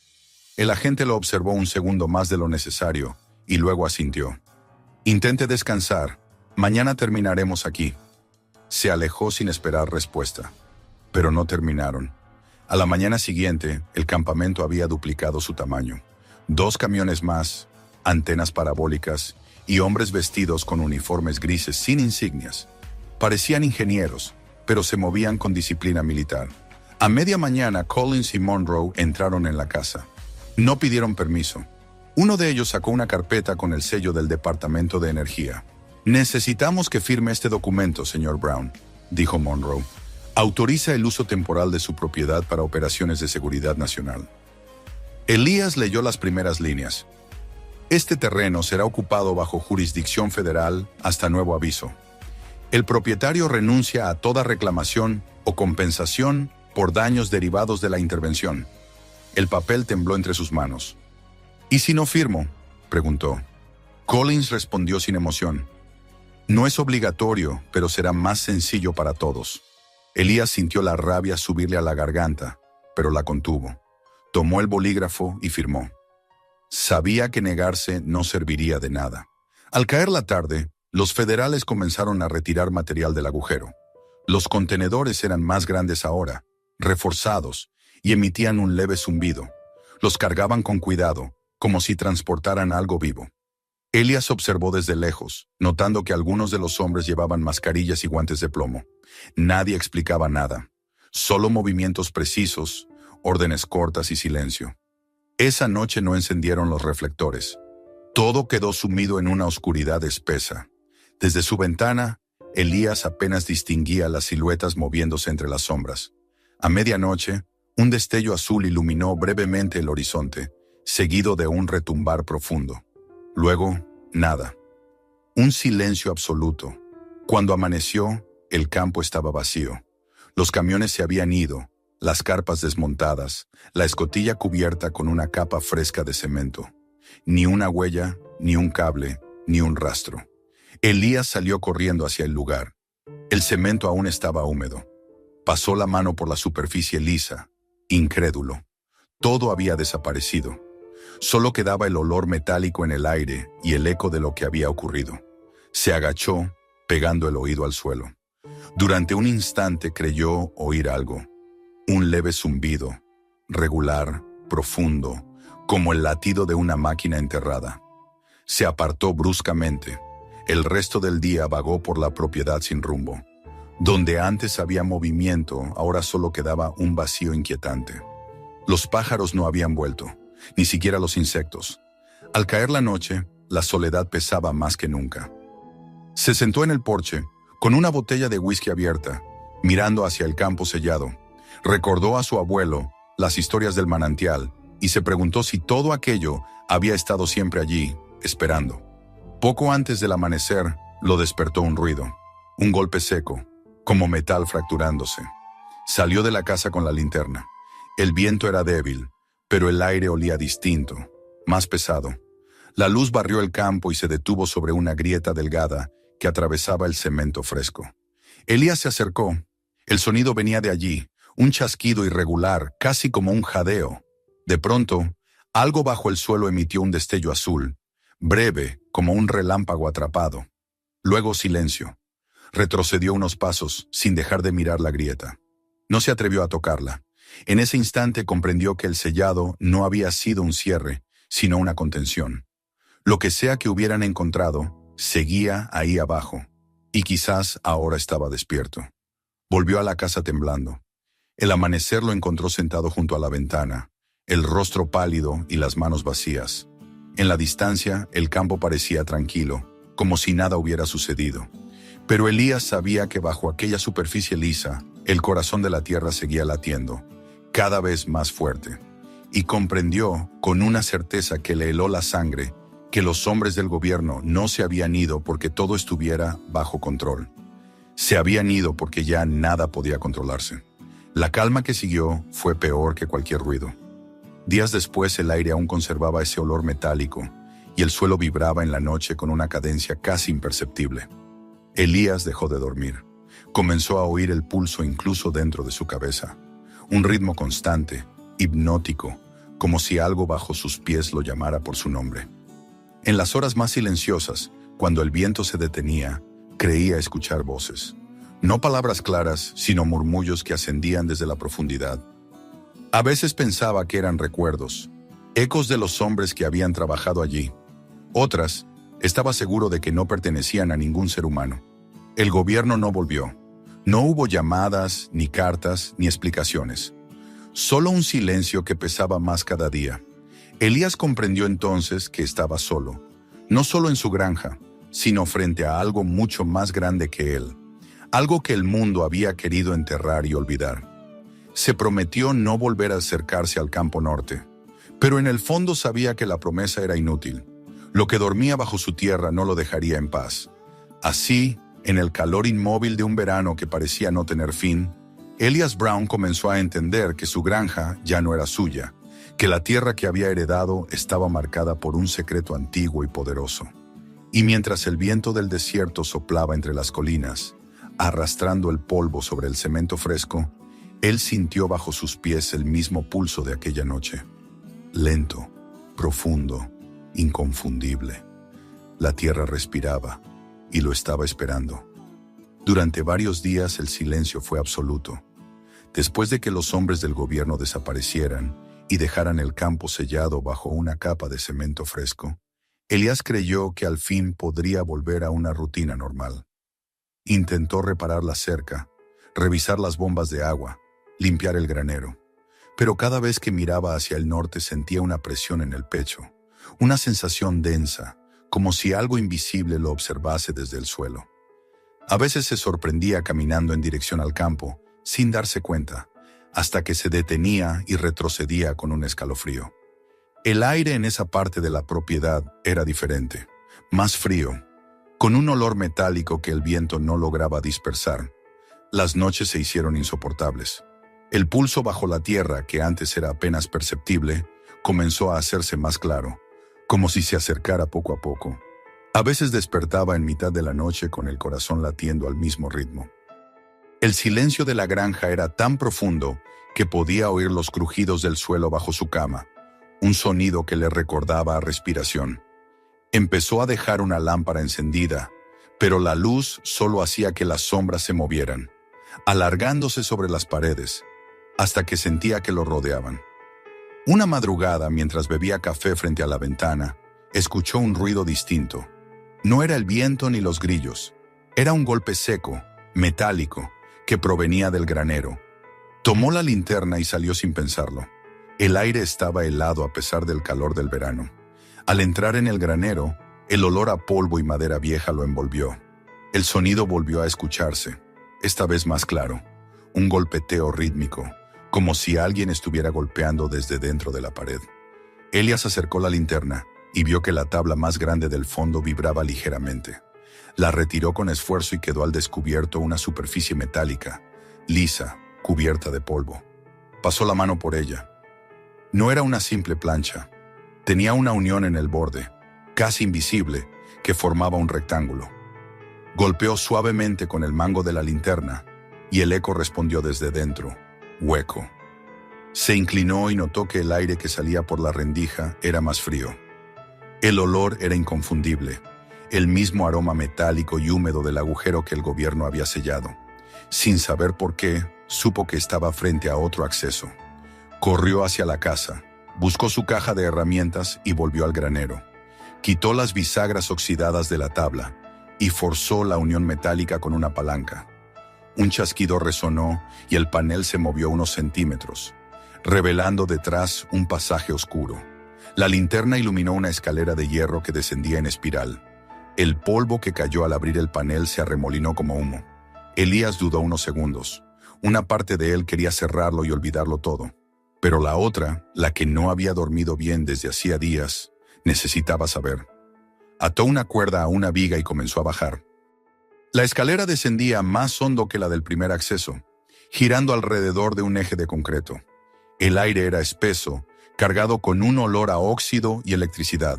El agente lo observó un segundo más de lo necesario y luego asintió. «Intente descansar. Mañana terminaremos aquí». Se alejó sin esperar respuesta. Pero no terminaron. A la mañana siguiente, el campamento había duplicado su tamaño. 2 camiones más, antenas parabólicas y hombres vestidos con uniformes grises sin insignias. Parecían ingenieros, pero se movían con disciplina militar. A media mañana, Collins y Monroe entraron en la casa. No pidieron permiso. Uno de ellos sacó una carpeta con el sello del Departamento de Energía. «Necesitamos que firme este documento, señor Brown», dijo Monroe. «Autoriza el uso temporal de su propiedad para operaciones de seguridad nacional». Elías leyó las primeras líneas. «Este terreno será ocupado bajo jurisdicción federal hasta nuevo aviso. El propietario renuncia a toda reclamación o compensación por daños derivados de la intervención». El papel tembló entre sus manos. «¿Y si no firmo?», preguntó. Collins respondió sin emoción. «No es obligatorio, pero será más sencillo para todos». Elías sintió la rabia subirle a la garganta, pero la contuvo. Tomó el bolígrafo y firmó. Sabía que negarse no serviría de nada. Al caer la tarde, los federales comenzaron a retirar material del agujero. Los contenedores eran más grandes ahora, reforzados, y emitían un leve zumbido. Los cargaban con cuidado, como si transportaran algo vivo. Elías observó desde lejos, notando que algunos de los hombres llevaban mascarillas y guantes de plomo. Nadie explicaba nada, solo movimientos precisos, órdenes cortas y silencio. Esa noche no encendieron los reflectores. Todo quedó sumido en una oscuridad espesa. Desde su ventana, Elías apenas distinguía las siluetas moviéndose entre las sombras. A medianoche, un destello azul iluminó brevemente el horizonte, seguido de un retumbar profundo. Luego, nada. Un silencio absoluto. Cuando amaneció, el campo estaba vacío. Los camiones se habían ido, las carpas desmontadas, la escotilla cubierta con una capa fresca de cemento. Ni una huella, ni un cable, ni un rastro. Elías salió corriendo hacia el lugar. El cemento aún estaba húmedo. Pasó la mano por la superficie lisa, incrédulo. Todo había desaparecido. Solo quedaba el olor metálico en el aire y el eco de lo que había ocurrido. Se agachó, pegando el oído al suelo. Durante un instante creyó oír algo. Un leve zumbido, regular, profundo, como el latido de una máquina enterrada. Se apartó bruscamente. El resto del día vagó por la propiedad sin rumbo. Donde antes había movimiento, ahora solo quedaba un vacío inquietante. Los pájaros no habían vuelto, ni siquiera los insectos. Al caer la noche, la soledad pesaba más que nunca. Se sentó en el porche, con una botella de whisky abierta, mirando hacia el campo sellado. Recordó a su abuelo las historias del manantial y se preguntó si todo aquello había estado siempre allí, esperando. Poco antes del amanecer, lo despertó un ruido, un golpe seco, como metal fracturándose. Salió de la casa con la linterna. El viento era débil, pero el aire olía distinto, más pesado. La luz barrió el campo y se detuvo sobre una grieta delgada que atravesaba el cemento fresco. Elías se acercó. El sonido venía de allí, un chasquido irregular, casi como un jadeo. De pronto, algo bajo el suelo emitió un destello azul, breve, como un relámpago atrapado. Luego silencio. Retrocedió unos pasos, sin dejar de mirar la grieta. No se atrevió a tocarla. En ese instante comprendió que el sellado no había sido un cierre, sino una contención. Lo que sea que hubieran encontrado, seguía ahí abajo, y quizás ahora estaba despierto. Volvió a la casa temblando. El amanecer lo encontró sentado junto a la ventana, el rostro pálido y las manos vacías. En la distancia, el campo parecía tranquilo, como si nada hubiera sucedido. Pero Elías sabía que bajo aquella superficie lisa, el corazón de la tierra seguía latiendo, cada vez más fuerte, y comprendió, con una certeza que le heló la sangre, que los hombres del gobierno no se habían ido porque todo estuviera bajo control. Se habían ido porque ya nada podía controlarse. La calma que siguió fue peor que cualquier ruido. Días después el aire aún conservaba ese olor metálico, y el suelo vibraba en la noche con una cadencia casi imperceptible. Elías dejó de dormir. Comenzó a oír el pulso incluso dentro de su cabeza. Un ritmo constante, hipnótico, como si algo bajo sus pies lo llamara por su nombre. En las horas más silenciosas, cuando el viento se detenía, creía escuchar voces. No palabras claras, sino murmullos que ascendían desde la profundidad. A veces pensaba que eran recuerdos, ecos de los hombres que habían trabajado allí. Otras, estaba seguro de que no pertenecían a ningún ser humano. El gobierno no volvió. No hubo llamadas, ni cartas, ni explicaciones. Solo un silencio que pesaba más cada día. Elías comprendió entonces que estaba solo, no solo en su granja, sino frente a algo mucho más grande que él, algo que el mundo había querido enterrar y olvidar. Se prometió no volver a acercarse al campo norte, pero en el fondo sabía que la promesa era inútil. Lo que dormía bajo su tierra no lo dejaría en paz. Así, en el calor inmóvil de un verano que parecía no tener fin, Elías Brown comenzó a entender que su granja ya no era suya, que la tierra que había heredado estaba marcada por un secreto antiguo y poderoso. Y mientras el viento del desierto soplaba entre las colinas, arrastrando el polvo sobre el cemento fresco, él sintió bajo sus pies el mismo pulso de aquella noche. Lento, profundo, inconfundible. La tierra respiraba y lo estaba esperando. Durante varios días el silencio fue absoluto. Después de que los hombres del gobierno desaparecieran y dejaran el campo sellado bajo una capa de cemento fresco, Elías creyó que al fin podría volver a una rutina normal. Intentó reparar la cerca, revisar las bombas de agua, limpiar el granero. Pero cada vez que miraba hacia el norte sentía una presión en el pecho, una sensación densa, como si algo invisible lo observase desde el suelo. A veces se sorprendía caminando en dirección al campo, sin darse cuenta, hasta que se detenía y retrocedía con un escalofrío. El aire en esa parte de la propiedad era diferente, más frío, con un olor metálico que el viento no lograba dispersar. Las noches se hicieron insoportables. El pulso bajo la tierra, que antes era apenas perceptible, comenzó a hacerse más claro, como si se acercara poco a poco. A veces despertaba en mitad de la noche con el corazón latiendo al mismo ritmo. El silencio de la granja era tan profundo que podía oír los crujidos del suelo bajo su cama, un sonido que le recordaba a respiración. Empezó a dejar una lámpara encendida, pero la luz solo hacía que las sombras se movieran, alargándose sobre las paredes, hasta que sentía que lo rodeaban. Una madrugada, mientras bebía café frente a la ventana, escuchó un ruido distinto. No era el viento ni los grillos. Era un golpe seco, metálico, que provenía del granero. Tomó la linterna y salió sin pensarlo. El aire estaba helado a pesar del calor del verano. Al entrar en el granero, el olor a polvo y madera vieja lo envolvió. El sonido volvió a escucharse, esta vez más claro. Un golpeteo rítmico, como si alguien estuviera golpeando desde dentro de la pared. Elías acercó la linterna y vio que la tabla más grande del fondo vibraba ligeramente. La retiró con esfuerzo y quedó al descubierto una superficie metálica, lisa, cubierta de polvo. Pasó la mano por ella. No era una simple plancha. Tenía una unión en el borde, casi invisible, que formaba un rectángulo. Golpeó suavemente con el mango de la linterna y el eco respondió desde dentro, hueco. Se inclinó y notó que el aire que salía por la rendija era más frío. El olor era inconfundible, el mismo aroma metálico y húmedo del agujero que el gobierno había sellado. Sin saber por qué, supo que estaba frente a otro acceso. Corrió hacia la casa, buscó su caja de herramientas y volvió al granero. Quitó las bisagras oxidadas de la tabla y forzó la unión metálica con una palanca. Un chasquido resonó y el panel se movió unos centímetros, revelando detrás un pasaje oscuro. La linterna iluminó una escalera de hierro que descendía en espiral. El polvo que cayó al abrir el panel se arremolinó como humo. Elías dudó unos segundos. Una parte de él quería cerrarlo y olvidarlo todo. Pero la otra, la que no había dormido bien desde hacía días, necesitaba saber. Ató una cuerda a una viga y comenzó a bajar. La escalera descendía más hondo que la del primer acceso, girando alrededor de un eje de concreto. El aire era espeso, cargado con un olor a óxido y electricidad.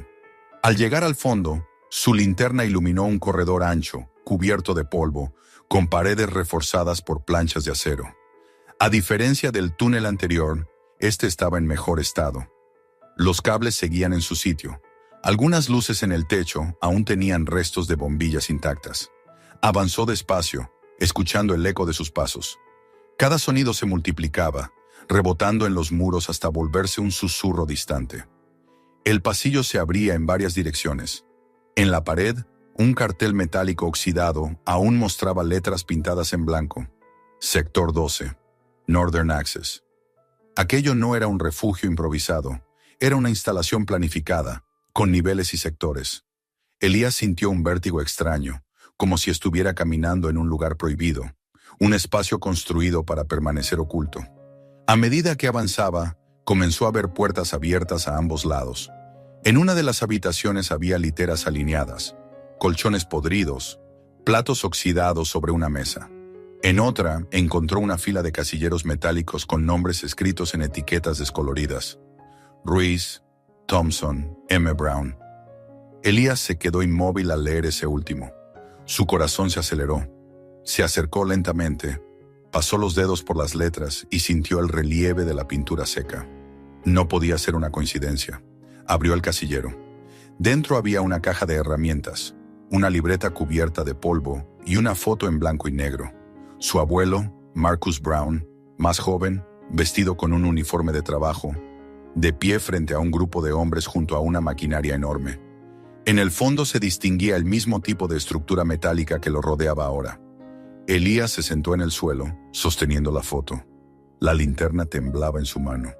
Al llegar al fondo, su linterna iluminó un corredor ancho, cubierto de polvo, con paredes reforzadas por planchas de acero. A diferencia del túnel anterior, este estaba en mejor estado. Los cables seguían en su sitio. Algunas luces en el techo aún tenían restos de bombillas intactas. Avanzó despacio, escuchando el eco de sus pasos. Cada sonido se multiplicaba, rebotando en los muros hasta volverse un susurro distante. El pasillo se abría en varias direcciones. En la pared, un cartel metálico oxidado aún mostraba letras pintadas en blanco. Sector 12, Northern Access. Aquello no era un refugio improvisado, Era una instalación planificada, con niveles y sectores. Elías sintió un vértigo extraño, como si estuviera caminando en un lugar prohibido, un espacio construido para permanecer oculto. A medida que avanzaba, comenzó a ver puertas abiertas a ambos lados. En una de las habitaciones había literas alineadas, colchones podridos, platos oxidados sobre una mesa. En otra, encontró una fila de casilleros metálicos con nombres escritos en etiquetas descoloridas. Ruiz, Thompson, M. Brown. Elías se quedó inmóvil al leer ese último. Su corazón se aceleró. Se acercó lentamente, pasó los dedos por las letras y sintió el relieve de la pintura seca. No podía ser una coincidencia. Abrió el casillero. Dentro había una caja de herramientas, una libreta cubierta de polvo y una foto en blanco y negro. Su abuelo, Marcus Brown, más joven, vestido con un uniforme de trabajo, de pie frente a un grupo de hombres junto a una maquinaria enorme. En el fondo se distinguía el mismo tipo de estructura metálica que lo rodeaba ahora. Elías se sentó en el suelo, sosteniendo la foto. La linterna temblaba en su mano.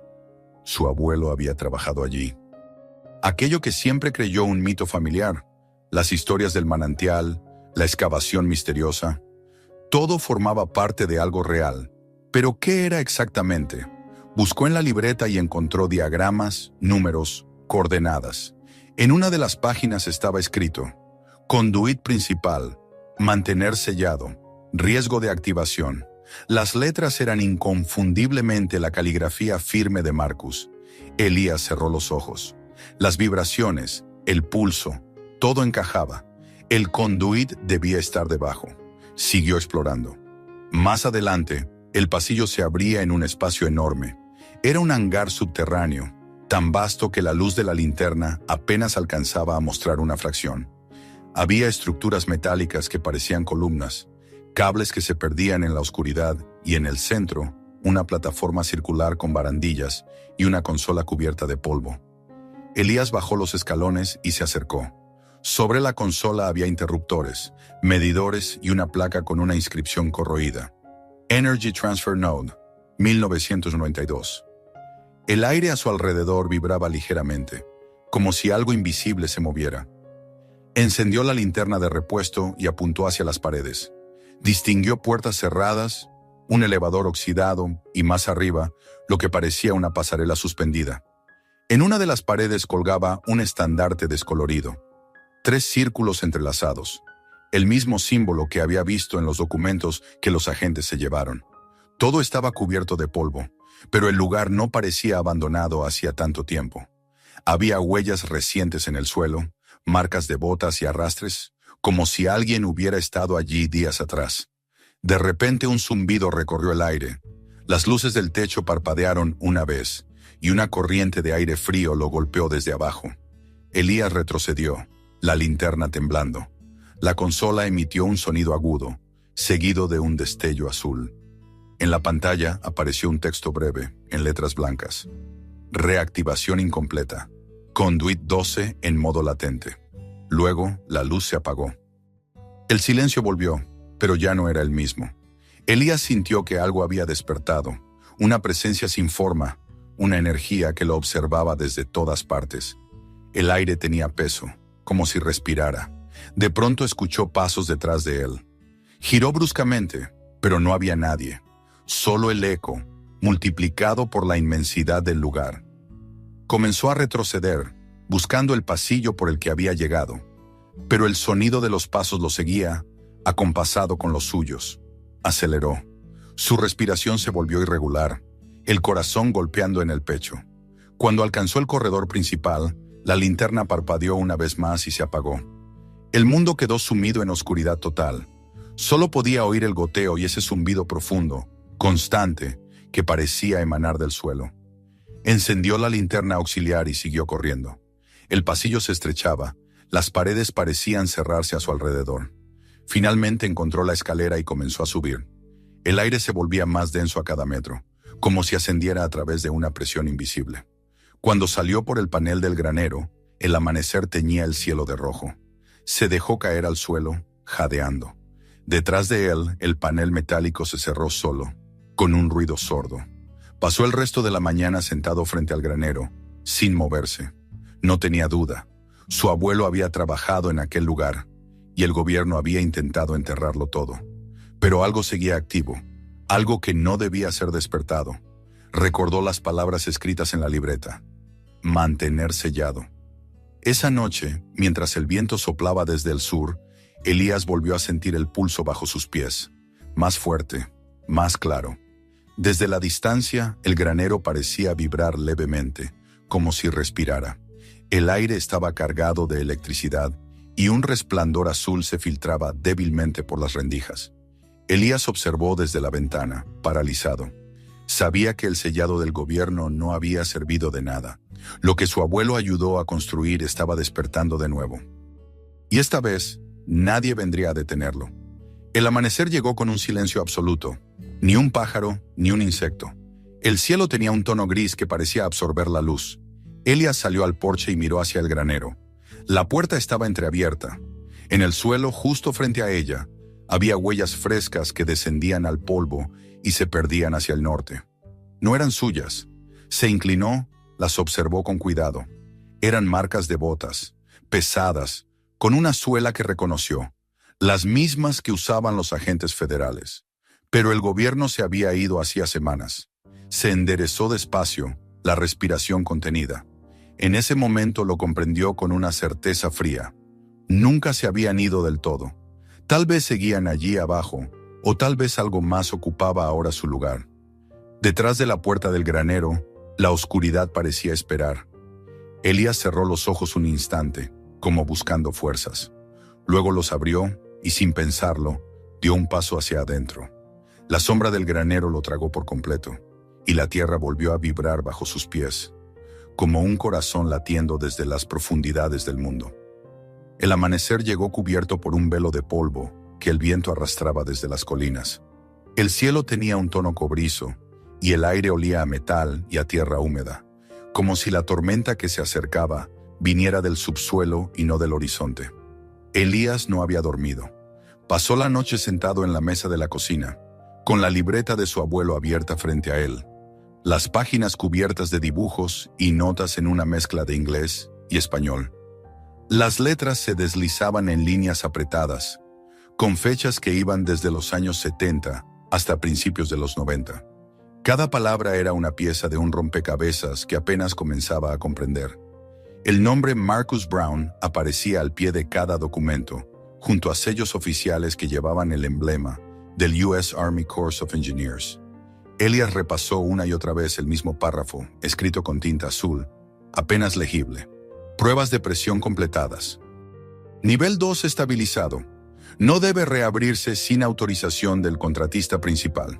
Su abuelo había trabajado allí. Aquello que siempre creyó un mito familiar, las historias del manantial, la excavación misteriosa, todo formaba parte de algo real. ¿Pero qué era exactamente? Buscó en la libreta y encontró diagramas, números, coordenadas. En una de las páginas estaba escrito: conduit principal, mantener sellado, riesgo de activación. Las letras eran inconfundiblemente la caligrafía firme de Marcus. Elías cerró los ojos. Las vibraciones, el pulso, todo encajaba. El conduit debía estar debajo. Siguió explorando. Más adelante, el pasillo se abría en un espacio enorme. Era un hangar subterráneo, tan vasto que la luz de la linterna apenas alcanzaba a mostrar una fracción. Había estructuras metálicas que parecían columnas, cables que se perdían en la oscuridad y en el centro, una plataforma circular con barandillas y una consola cubierta de polvo. Elías bajó los escalones y se acercó. Sobre la consola había interruptores, medidores y una placa con una inscripción corroída. Energy Transfer Node, 1992. El aire a su alrededor vibraba ligeramente, como si algo invisible se moviera. Encendió la linterna de repuesto y apuntó hacia las paredes. Distinguió puertas cerradas, un elevador oxidado y más arriba, lo que parecía una pasarela suspendida. En una de las paredes colgaba un estandarte descolorido. 3 círculos entrelazados, el mismo símbolo que había visto en los documentos que los agentes se llevaron. Todo estaba cubierto de polvo, pero el lugar no parecía abandonado hacía tanto tiempo. Había huellas recientes en el suelo, marcas de botas y arrastres, como si alguien hubiera estado allí días atrás. De repente un zumbido recorrió el aire. Las luces del techo parpadearon una vez, y una corriente de aire frío lo golpeó desde abajo. Elías retrocedió, la linterna temblando. La consola emitió un sonido agudo, seguido de un destello azul. En la pantalla apareció un texto breve, en letras blancas. Reactivación incompleta. Conduit 12 en modo latente. Luego, la luz se apagó. El silencio volvió, pero ya no era el mismo. Elías sintió que algo había despertado, una presencia sin forma, una energía que lo observaba desde todas partes. El aire tenía peso, como si respirara. De pronto escuchó pasos detrás de él. Giró bruscamente, pero no había nadie. Solo el eco, multiplicado por la inmensidad del lugar. Comenzó a retroceder, buscando el pasillo por el que había llegado. Pero el sonido de los pasos lo seguía, acompasado con los suyos. Aceleró. Su respiración se volvió irregular, el corazón golpeando en el pecho. Cuando alcanzó el corredor principal, la linterna parpadeó una vez más y se apagó. El mundo quedó sumido en oscuridad total. Solo podía oír el goteo y ese zumbido profundo, constante, que parecía emanar del suelo. Encendió la linterna auxiliar y siguió corriendo. El pasillo se estrechaba, las paredes parecían cerrarse a su alrededor. Finalmente encontró la escalera y comenzó a subir. El aire se volvía más denso a cada metro, como si ascendiera a través de una presión invisible. Cuando salió por el panel del granero, el amanecer teñía el cielo de rojo. Se dejó caer al suelo, jadeando. Detrás de él, el panel metálico se cerró solo, con un ruido sordo. Pasó el resto de la mañana sentado frente al granero, sin moverse. No tenía duda. Su abuelo había trabajado en aquel lugar y el gobierno había intentado enterrarlo todo. Pero algo seguía activo, algo que no debía ser despertado. Recordó las palabras escritas en la libreta. Mantener sellado. Esa noche, mientras el viento soplaba desde el sur, Elías volvió a sentir el pulso bajo sus pies. Más fuerte, más claro. Desde la distancia, el granero parecía vibrar levemente, como si respirara. El aire estaba cargado de electricidad y un resplandor azul se filtraba débilmente por las rendijas. Elías observó desde la ventana, paralizado. Sabía que el sellado del gobierno no había servido de nada. Lo que su abuelo ayudó a construir estaba despertando de nuevo. Y esta vez, nadie vendría a detenerlo. El amanecer llegó con un silencio absoluto. Ni un pájaro, ni un insecto. El cielo tenía un tono gris que parecía absorber la luz. Elías salió al porche y miró hacia el granero. La puerta estaba entreabierta. En el suelo, justo frente a ella, había huellas frescas que descendían al polvo y se perdían hacia el norte. No eran suyas. Se inclinó, las observó con cuidado. Eran marcas de botas, pesadas, con una suela que reconoció, las mismas que usaban los agentes federales. Pero el gobierno se había ido hacía semanas. Se enderezó despacio, la respiración contenida. En ese momento lo comprendió con una certeza fría. Nunca se habían ido del todo. Tal vez seguían allí abajo, o tal vez algo más ocupaba ahora su lugar. Detrás de la puerta del granero, la oscuridad parecía esperar. Elías cerró los ojos un instante, como buscando fuerzas. Luego los abrió y, sin pensarlo, dio un paso hacia adentro. La sombra del granero lo tragó por completo, y la tierra volvió a vibrar bajo sus pies, como un corazón latiendo desde las profundidades del mundo. El amanecer llegó cubierto por un velo de polvo que el viento arrastraba desde las colinas. El cielo tenía un tono cobrizo, y el aire olía a metal y a tierra húmeda, como si la tormenta que se acercaba viniera del subsuelo y no del horizonte. Elías no había dormido. Pasó la noche sentado en la mesa de la cocina, con la libreta de su abuelo abierta frente a él, las páginas cubiertas de dibujos y notas en una mezcla de inglés y español. Las letras se deslizaban en líneas apretadas, con fechas que iban desde los años 70 hasta principios de los 90. Cada palabra era una pieza de un rompecabezas que apenas comenzaba a comprender. El nombre Marcus Brown aparecía al pie de cada documento, junto a sellos oficiales que llevaban el emblema del US Army Corps of Engineers. Elías repasó una y otra vez el mismo párrafo, escrito con tinta azul, apenas legible. Pruebas de presión completadas. Nivel 2 estabilizado. No debe reabrirse sin autorización del contratista principal.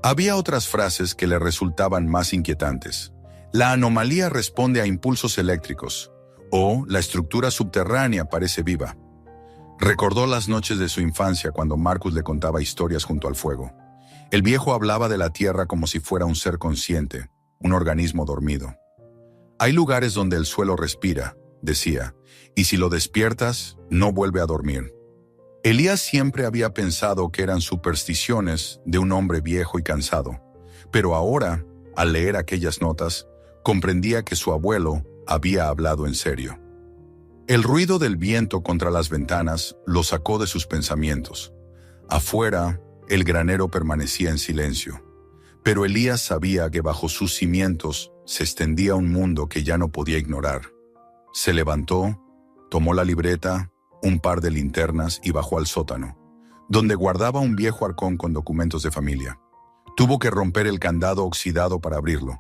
Había otras frases que le resultaban más inquietantes. La anomalía responde a impulsos eléctricos, o la estructura subterránea parece viva. Recordó las noches de su infancia cuando Marcus le contaba historias junto al fuego. El viejo hablaba de la tierra como si fuera un ser consciente, un organismo dormido. Hay lugares donde el suelo respira, decía, y si lo despiertas, no vuelve a dormir. Elías siempre había pensado que eran supersticiones de un hombre viejo y cansado, pero ahora, al leer aquellas notas, comprendía que su abuelo había hablado en serio. El ruido del viento contra las ventanas lo sacó de sus pensamientos. Afuera, el granero permanecía en silencio, pero Elías sabía que bajo sus cimientos se extendía un mundo que ya no podía ignorar. Se levantó, tomó la libreta, un par de linternas y bajó al sótano, donde guardaba un viejo arcón con documentos de familia. Tuvo que romper el candado oxidado para abrirlo.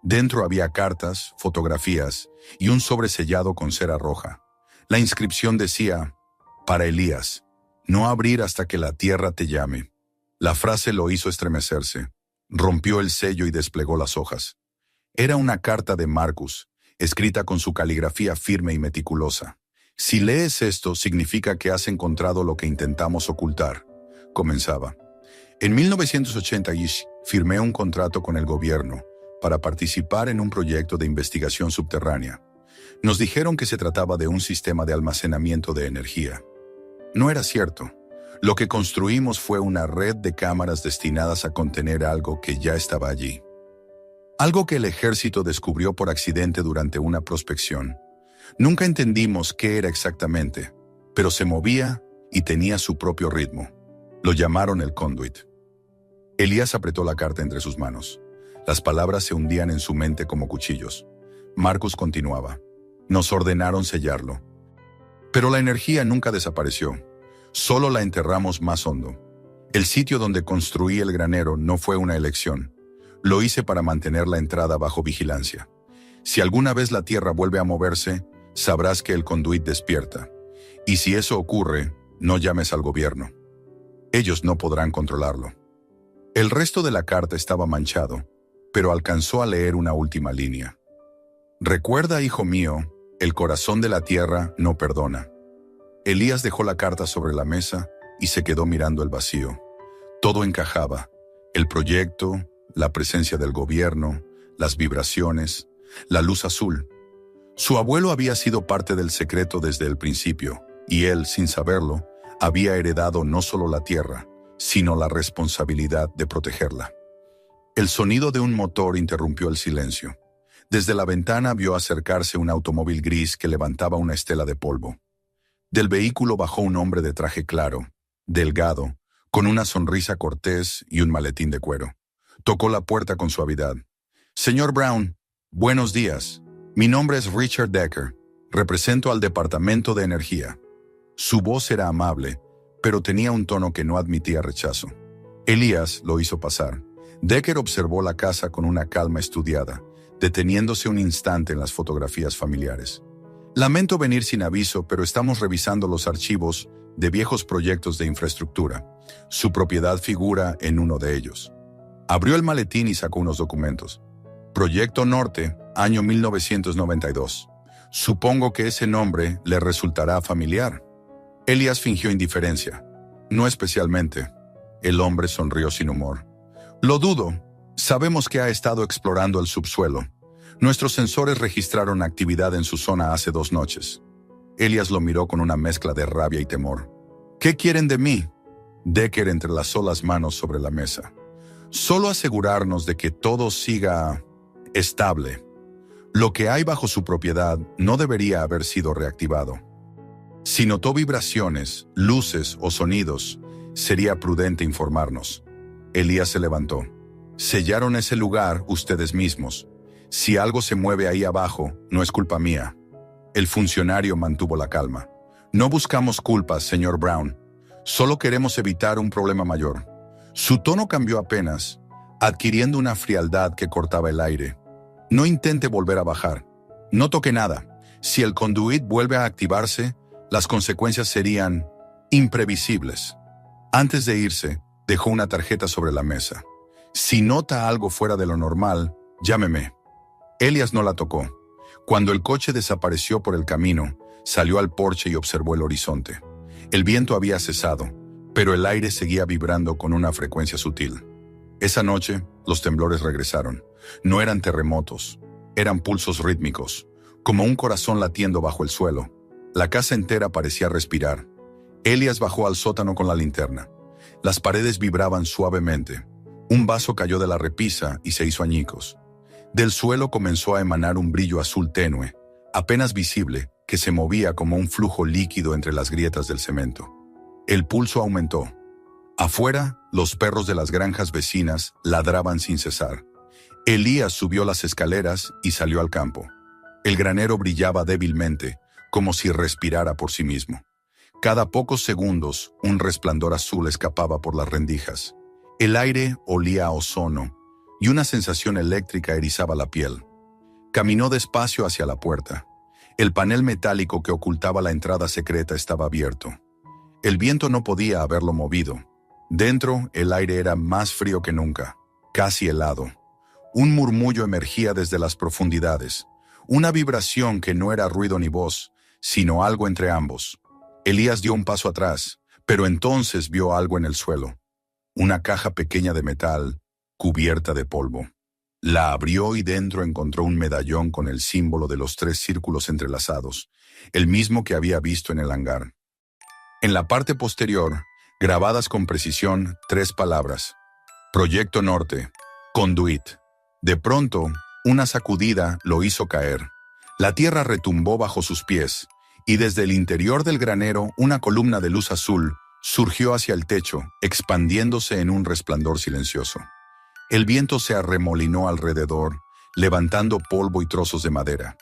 Dentro había cartas, fotografías y un sobre sellado con cera roja. La inscripción decía, para Elías, no abrir hasta que la tierra te llame. La frase lo hizo estremecerse. Rompió el sello y desplegó las hojas. Era una carta de Marcus, escrita con su caligrafía firme y meticulosa. Si lees esto, significa que has encontrado lo que intentamos ocultar, comenzaba. En 1980 firmé un contrato con el gobierno para participar en un proyecto de investigación subterránea. Nos dijeron que se trataba de un sistema de almacenamiento de energía. No era cierto. Lo que construimos fue una red de cámaras destinadas a contener algo que ya estaba allí. algo que el ejército descubrió por accidente durante una prospección. Nunca entendimos qué era exactamente, pero se movía y tenía su propio ritmo. Lo llamaron el conduit. Elías apretó la carta entre sus manos. Las palabras se hundían en su mente como cuchillos. Marcus continuaba. Nos ordenaron sellarlo. Pero la energía nunca desapareció. Solo la enterramos más hondo. El sitio donde construí el granero no fue una elección. Lo hice para mantener la entrada bajo vigilancia. Si alguna vez la tierra vuelve a moverse, sabrás que el conduit despierta. Y si eso ocurre, no llames al gobierno. Ellos no podrán controlarlo. El resto de la carta estaba manchado, pero alcanzó a leer una última línea. Recuerda, hijo mío, el corazón de la tierra no perdona. Elías dejó la carta sobre la mesa y se quedó mirando el vacío. Todo encajaba: el proyecto, la presencia del gobierno, las vibraciones, la luz azul. Su abuelo había sido parte del secreto desde el principio, y él, sin saberlo, había heredado no solo la tierra, sino la responsabilidad de protegerla. El sonido de un motor interrumpió el silencio. Desde la ventana vio acercarse un automóvil gris que levantaba una estela de polvo. Del vehículo bajó un hombre de traje claro, delgado, con una sonrisa cortés y un maletín de cuero. Tocó la puerta con suavidad. Señor Brown, buenos días. Mi nombre es Richard Decker. Represento al Departamento de Energía. Su voz era amable, pero tenía un tono que no admitía rechazo. Elías lo hizo pasar. Decker observó la casa con una calma estudiada, deteniéndose un instante en las fotografías familiares. Lamento venir sin aviso, pero estamos revisando los archivos de viejos proyectos de infraestructura. Su propiedad figura en uno de ellos. Abrió el maletín y sacó unos documentos. Proyecto Norte, año 1992. Supongo que ese nombre le resultará familiar. Elías fingió indiferencia. No especialmente. El hombre sonrió sin humor. Lo dudo. Sabemos que ha estado explorando el subsuelo. Nuestros sensores registraron actividad en su zona hace 2 noches. Elías lo miró con una mezcla de rabia y temor. ¿Qué quieren de mí? Decker entrelazó las manos sobre la mesa. Solo asegurarnos de que todo siga estable. Lo que hay bajo su propiedad no debería haber sido reactivado. Si notó vibraciones, luces o sonidos, sería prudente informarnos. Elías se levantó. Sellaron ese lugar ustedes mismos. Si algo se mueve ahí abajo, no es culpa mía. El funcionario mantuvo la calma. No buscamos culpas, señor Brown. Solo queremos evitar un problema mayor. Su tono cambió apenas, adquiriendo una frialdad que cortaba el aire. No intente volver a bajar. No toque nada. Si el conduit vuelve a activarse, las consecuencias serían imprevisibles. Antes de irse, dejó una tarjeta sobre la mesa. Si nota algo fuera de lo normal, llámeme. Elías no la tocó. Cuando el coche desapareció por el camino, salió al porche y observó el horizonte. El viento había cesado, pero el aire seguía vibrando con una frecuencia sutil. Esa noche, los temblores regresaron. No eran terremotos, eran pulsos rítmicos, como un corazón latiendo bajo el suelo. La casa entera parecía respirar. Elías bajó al sótano con la linterna. Las paredes vibraban suavemente. Un vaso cayó de la repisa y se hizo añicos. Del suelo comenzó a emanar un brillo azul tenue, apenas visible, que se movía como un flujo líquido entre las grietas del cemento. El pulso aumentó. Afuera, los perros de las granjas vecinas ladraban sin cesar. Elías subió las escaleras y salió al campo. El granero brillaba débilmente, como si respirara por sí mismo. Cada pocos segundos, un resplandor azul escapaba por las rendijas. El aire olía a ozono, y una sensación eléctrica erizaba la piel. Caminó despacio hacia la puerta. El panel metálico que ocultaba la entrada secreta estaba abierto. El viento no podía haberlo movido. Dentro, el aire era más frío que nunca, casi helado. Un murmullo emergía desde las profundidades, una vibración que no era ruido ni voz, sino algo entre ambos. Elías dio un paso atrás, pero entonces vio algo en el suelo. Una caja pequeña de metal, cubierta de polvo. La abrió y dentro encontró un medallón con el símbolo de los 3 círculos entrelazados, el mismo que había visto en el hangar. En la parte posterior, grabadas con precisión, 3 palabras: Proyecto Norte, Conduit, De pronto, una sacudida lo hizo caer. La tierra retumbó bajo sus pies, y desde el interior del granero una columna de luz azul surgió hacia el techo, expandiéndose en un resplandor silencioso. El viento se arremolinó alrededor, levantando polvo y trozos de madera.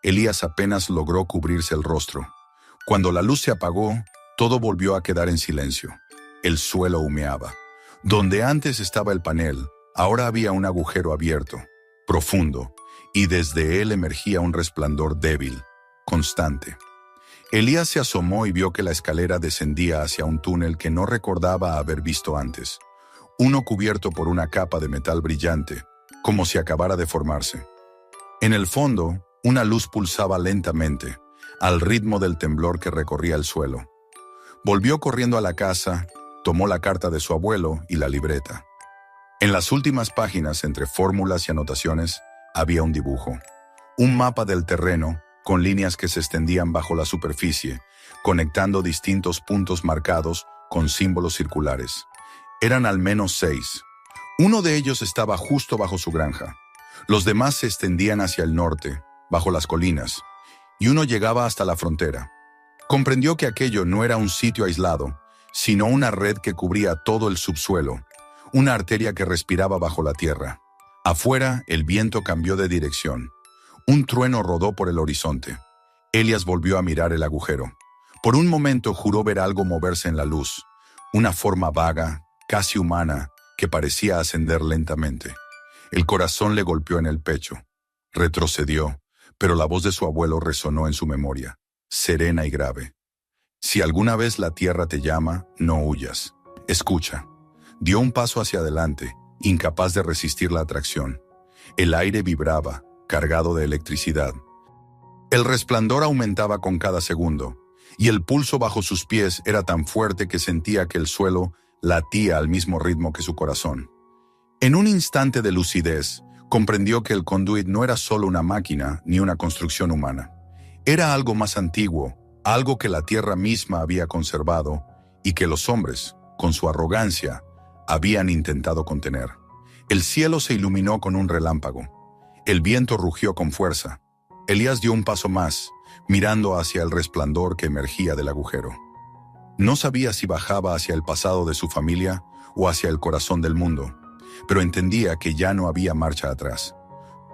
Elías apenas logró cubrirse el rostro. Cuando la luz se apagó, todo volvió a quedar en silencio. El suelo humeaba. Donde antes estaba el panel, ahora había un agujero abierto, profundo, y desde él emergía un resplandor débil, constante. Elías se asomó y vio que la escalera descendía hacia un túnel que no recordaba haber visto antes, uno cubierto por una capa de metal brillante, como si acabara de formarse. En el fondo, una luz pulsaba lentamente, al ritmo del temblor que recorría el suelo. Volvió corriendo a la casa, tomó la carta de su abuelo y la libreta. En las últimas páginas, entre fórmulas y anotaciones, había un dibujo. Un mapa del terreno, con líneas que se extendían bajo la superficie, conectando distintos puntos marcados con símbolos circulares. Eran al menos 6. Uno de ellos estaba justo bajo su granja. Los demás se extendían hacia el norte, bajo las colinas, y uno llegaba hasta la frontera. Comprendió que aquello no era un sitio aislado, sino una red que cubría todo el subsuelo, una arteria que respiraba bajo la tierra. Afuera, el viento cambió de dirección. Un trueno rodó por el horizonte. Elías volvió a mirar el agujero. Por un momento juró ver algo moverse en la luz, una forma vaga, casi humana, que parecía ascender lentamente. El corazón le golpeó en el pecho. Retrocedió, pero la voz de su abuelo resonó en su memoria, serena y grave. Si alguna vez la tierra te llama, no huyas. Escucha. Dio un paso hacia adelante, incapaz de resistir la atracción. El aire vibraba, cargado de electricidad. El resplandor aumentaba con cada segundo, y el pulso bajo sus pies era tan fuerte que sentía que el suelo latía al mismo ritmo que su corazón. En un instante de lucidez, comprendió que el conduit no era solo una máquina ni una construcción humana. Era algo más antiguo, algo que la tierra misma había conservado y que los hombres, con su arrogancia, habían intentado contener. El cielo se iluminó con un relámpago. El viento rugió con fuerza. Elías dio un paso más, mirando hacia el resplandor que emergía del agujero. No sabía si bajaba hacia el pasado de su familia o hacia el corazón del mundo, pero entendía que ya no había marcha atrás.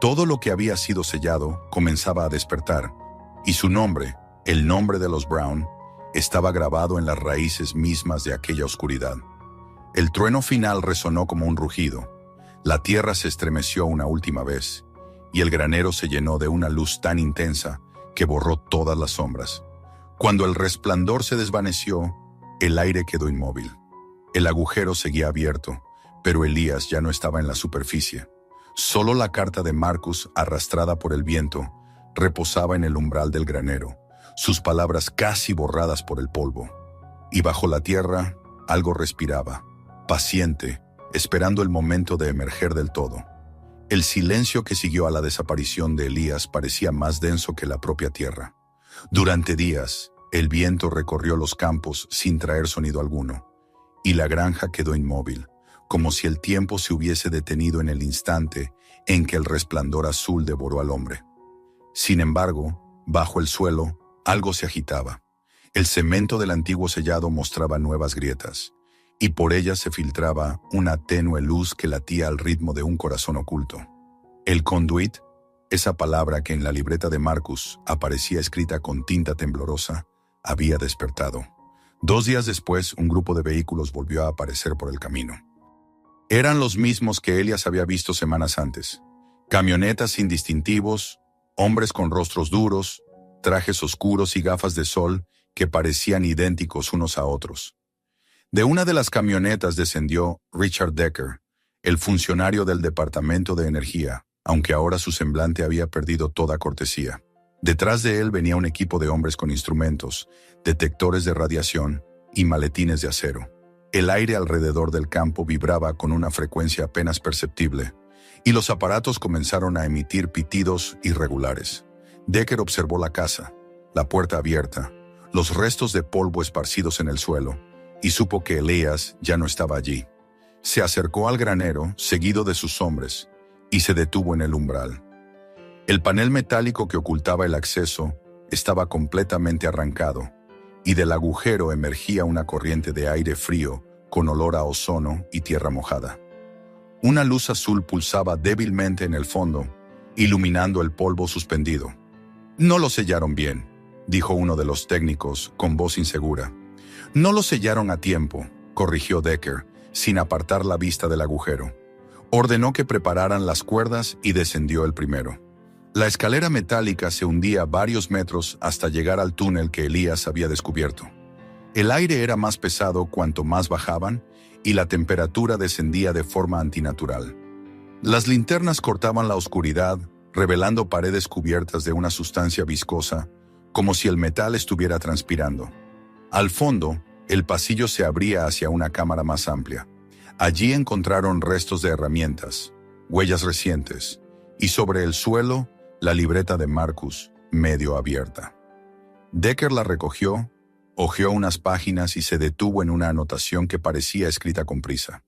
Todo lo que había sido sellado comenzaba a despertar, y su nombre, el nombre de los Brown, estaba grabado en las raíces mismas de aquella oscuridad. El trueno final resonó como un rugido. La tierra se estremeció una última vez, y el granero se llenó de una luz tan intensa que borró todas las sombras. Cuando el resplandor se desvaneció, el aire quedó inmóvil. El agujero seguía abierto, pero Elías ya no estaba en la superficie. Solo la carta de Marcus, arrastrada por el viento, reposaba en el umbral del granero, sus palabras casi borradas por el polvo. Y bajo la tierra, algo respiraba, paciente, esperando el momento de emerger del todo. El silencio que siguió a la desaparición de Elías parecía más denso que la propia tierra. Durante días, el viento recorrió los campos sin traer sonido alguno, y la granja quedó inmóvil, como si el tiempo se hubiese detenido en el instante en que el resplandor azul devoró al hombre. Sin embargo, bajo el suelo, algo se agitaba. El cemento del antiguo sellado mostraba nuevas grietas, y por ellas se filtraba una tenue luz que latía al ritmo de un corazón oculto. El conduit, esa palabra que en la libreta de Marcus aparecía escrita con tinta temblorosa, había despertado. 2 días después, un grupo de vehículos volvió a aparecer por el camino. Eran los mismos que Elías había visto semanas antes. Camionetas sin distintivos, hombres con rostros duros, trajes oscuros y gafas de sol que parecían idénticos unos a otros. De una de las camionetas descendió Richard Decker, el funcionario del Departamento de Energía, aunque ahora su semblante había perdido toda cortesía. Detrás de él venía un equipo de hombres con instrumentos, detectores de radiación y maletines de acero. El aire alrededor del campo vibraba con una frecuencia apenas perceptible, y los aparatos comenzaron a emitir pitidos irregulares. Decker observó la casa, la puerta abierta, los restos de polvo esparcidos en el suelo, y supo que Elías ya no estaba allí. Se acercó al granero, seguido de sus hombres, y se detuvo en el umbral. El panel metálico que ocultaba el acceso estaba completamente arrancado, y del agujero emergía una corriente de aire frío con olor a ozono y tierra mojada. Una luz azul pulsaba débilmente en el fondo, iluminando el polvo suspendido. «No lo sellaron bien», dijo uno de los técnicos con voz insegura. «No lo sellaron a tiempo», corrigió Decker, sin apartar la vista del agujero. Ordenó que prepararan las cuerdas y descendió el primero. La escalera metálica se hundía varios metros hasta llegar al túnel que Elías había descubierto. El aire era más pesado cuanto más bajaban y la temperatura descendía de forma antinatural. Las linternas cortaban la oscuridad, revelando paredes cubiertas de una sustancia viscosa, como si el metal estuviera transpirando. Al fondo, el pasillo se abría hacia una cámara más amplia. Allí encontraron restos de herramientas, huellas recientes, y sobre el suelo, la libreta de Marcus, medio abierta. Decker la recogió, hojeó unas páginas y se detuvo en una anotación que parecía escrita con prisa.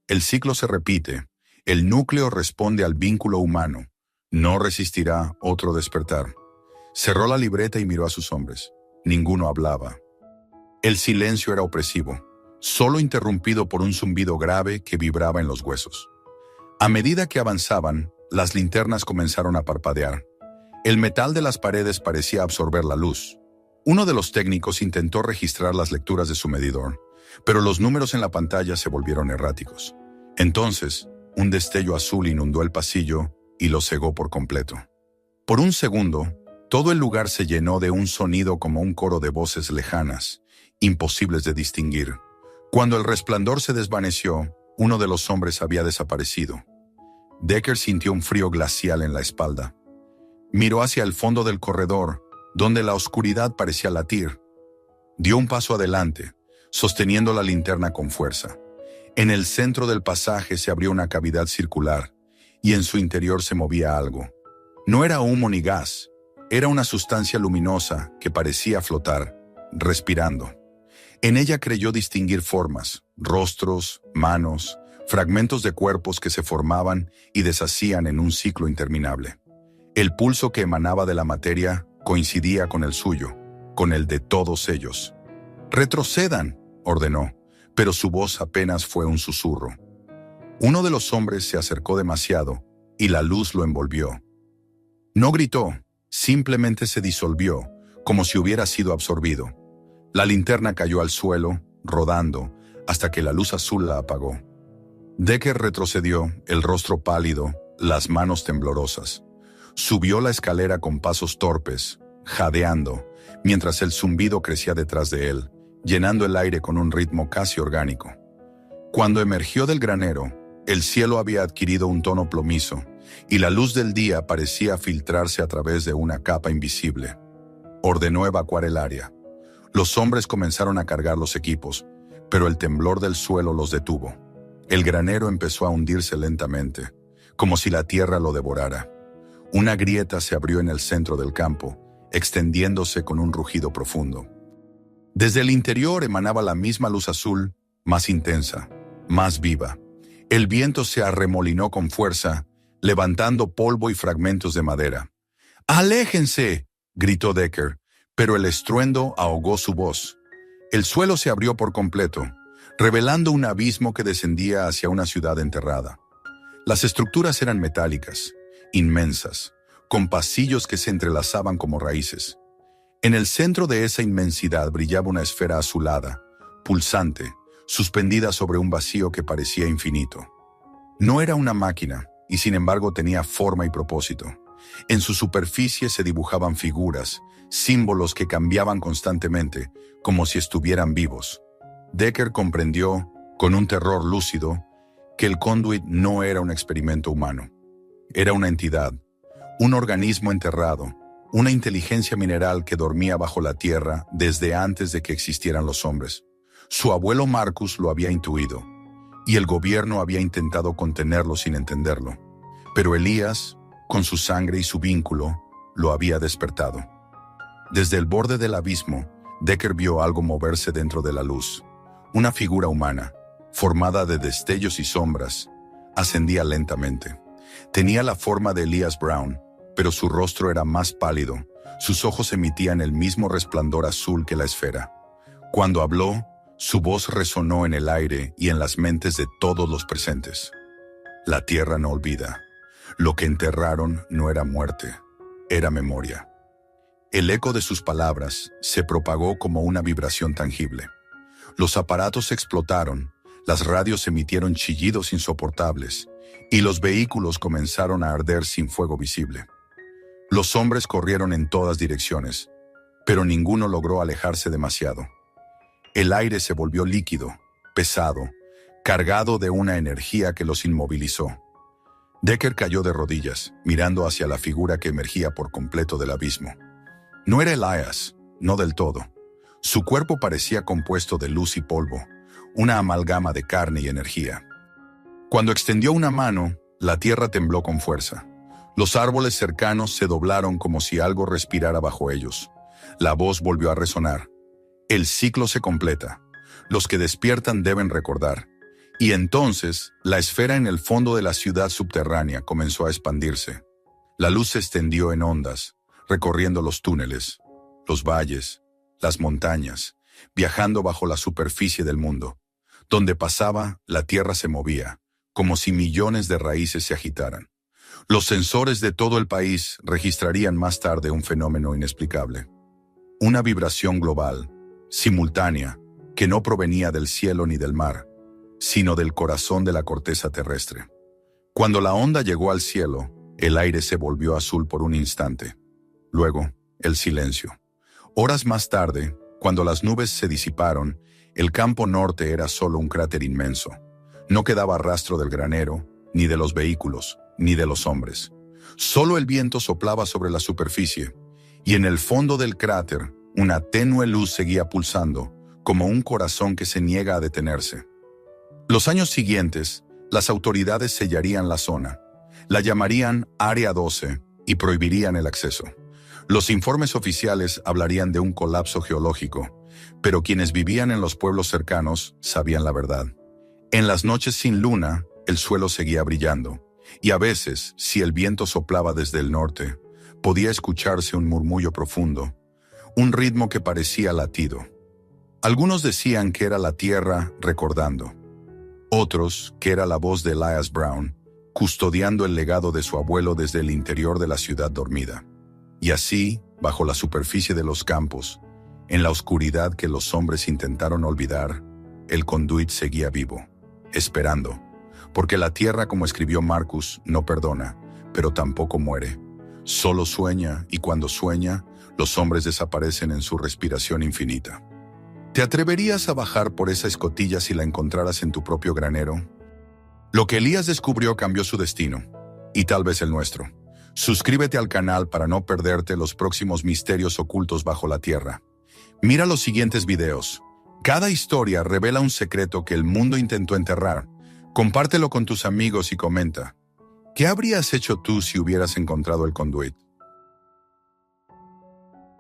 El ciclo se repite, el núcleo responde al vínculo humano, no resistirá otro despertar. Cerró la libreta y miró a sus hombres. Ninguno hablaba. El silencio era opresivo, solo interrumpido por un zumbido grave que vibraba en los huesos. A medida que avanzaban, las linternas comenzaron a parpadear. El metal de las paredes parecía absorber la luz. Uno de los técnicos intentó registrar las lecturas de su medidor, pero los números en la pantalla se volvieron erráticos. Entonces, un destello azul inundó el pasillo y lo cegó por completo. Por un segundo, todo el lugar se llenó de un sonido como un coro de voces lejanas, imposibles de distinguir. Cuando el resplandor se desvaneció, uno de los hombres había desaparecido. Decker sintió un frío glacial en la espalda. Miró hacia el fondo del corredor, donde la oscuridad parecía latir. Dio un paso adelante, sosteniendo la linterna con fuerza. En el centro del pasaje se abrió una cavidad circular, y en su interior se movía algo. No era humo ni gas, era una sustancia luminosa que parecía flotar, respirando. En ella creyó distinguir formas, rostros, manos, fragmentos de cuerpos que se formaban y deshacían en un ciclo interminable. El pulso que emanaba de la materia coincidía con el suyo, con el de todos ellos. «Retrocedan», ordenó, pero su voz apenas fue un susurro. Uno de los hombres se acercó demasiado y la luz lo envolvió. No gritó, simplemente se disolvió, como si hubiera sido absorbido. La linterna cayó al suelo, rodando, hasta que la luz azul la apagó. Decker retrocedió, el rostro pálido, las manos temblorosas. Subió la escalera con pasos torpes, jadeando, mientras el zumbido crecía detrás de él, llenando el aire con un ritmo casi orgánico. Cuando emergió del granero, el cielo había adquirido un tono plomizo, y la luz del día parecía filtrarse a través de una capa invisible. Ordenó evacuar el área. Los hombres comenzaron a cargar los equipos, pero el temblor del suelo los detuvo. El granero empezó a hundirse lentamente, como si la tierra lo devorara. Una grieta se abrió en el centro del campo, extendiéndose con un rugido profundo. Desde el interior emanaba la misma luz azul, más intensa, más viva. El viento se arremolinó con fuerza, levantando polvo y fragmentos de madera. «¡Aléjense!», gritó Decker, pero el estruendo ahogó su voz. El suelo se abrió por completo, revelando un abismo que descendía hacia una ciudad enterrada. Las estructuras eran metálicas, inmensas, con pasillos que se entrelazaban como raíces. En el centro de esa inmensidad brillaba una esfera azulada, pulsante, suspendida sobre un vacío que parecía infinito. No era una máquina, y sin embargo tenía forma y propósito. En su superficie se dibujaban figuras, símbolos que cambiaban constantemente, como si estuvieran vivos. Decker comprendió, con un terror lúcido, que el conduit no era un experimento humano. Era una entidad, un organismo enterrado, una inteligencia mineral que dormía bajo la tierra desde antes de que existieran los hombres. Su abuelo Marcus lo había intuido, y el gobierno había intentado contenerlo sin entenderlo. Pero Elías, con su sangre y su vínculo, lo había despertado. Desde el borde del abismo, Decker vio algo moverse dentro de la luz. Una figura humana, formada de destellos y sombras, ascendía lentamente. Tenía la forma de Elias Brown, pero su rostro era más pálido. Sus ojos emitían el mismo resplandor azul que la esfera. Cuando habló, su voz resonó en el aire y en las mentes de todos los presentes. La tierra no olvida. Lo que enterraron no era muerte, era memoria. El eco de sus palabras se propagó como una vibración tangible. Los aparatos explotaron, las radios emitieron chillidos insoportables, y los vehículos comenzaron a arder sin fuego visible. Los hombres corrieron en todas direcciones, pero ninguno logró alejarse demasiado. El aire se volvió líquido, pesado, cargado de una energía que los inmovilizó. Decker cayó de rodillas, mirando hacia la figura que emergía por completo del abismo. No era Elias, no del todo. Su cuerpo parecía compuesto de luz y polvo, una amalgama de carne y energía. Cuando extendió una mano, la tierra tembló con fuerza. Los árboles cercanos se doblaron como si algo respirara bajo ellos. La voz volvió a resonar. El ciclo se completa. Los que despiertan deben recordar. Y entonces, la esfera en el fondo de la ciudad subterránea comenzó a expandirse. La luz se extendió en ondas, recorriendo los túneles, los valles, las montañas, viajando bajo la superficie del mundo. Donde pasaba, la tierra se movía, como si millones de raíces se agitaran. Los sensores de todo el país registrarían más tarde un fenómeno inexplicable. Una vibración global, simultánea, que no provenía del cielo ni del mar, sino del corazón de la corteza terrestre. Cuando la onda llegó al cielo, el aire se volvió azul por un instante. Luego, el silencio. Horas más tarde, cuando las nubes se disiparon, el campo norte era solo un cráter inmenso. No quedaba rastro del granero, ni de los vehículos, ni de los hombres. Solo el viento soplaba sobre la superficie, y en el fondo del cráter, una tenue luz seguía pulsando, como un corazón que se niega a detenerse. Los años siguientes, las autoridades sellarían la zona, la llamarían Área 12 y prohibirían el acceso. Los informes oficiales hablarían de un colapso geológico, pero quienes vivían en los pueblos cercanos sabían la verdad. En las noches sin luna, el suelo seguía brillando, y a veces, si el viento soplaba desde el norte, podía escucharse un murmullo profundo, un ritmo que parecía latido. Algunos decían que era la tierra recordando. Otros que era la voz de Elias Brown, custodiando el legado de su abuelo desde el interior de la ciudad dormida. Y así, bajo la superficie de los campos, en la oscuridad que los hombres intentaron olvidar, el conduit seguía vivo, esperando, porque la tierra, como escribió Marcus, no perdona, pero tampoco muere. Solo sueña, y cuando sueña, los hombres desaparecen en su respiración infinita. ¿Te atreverías a bajar por esa escotilla si la encontraras en tu propio granero? Lo que Elías descubrió cambió su destino, y tal vez el nuestro. Suscríbete al canal para no perderte los próximos misterios ocultos bajo la tierra. Mira los siguientes videos. Cada historia revela un secreto que el mundo intentó enterrar. Compártelo con tus amigos y comenta. ¿Qué habrías hecho tú si hubieras encontrado el conduit?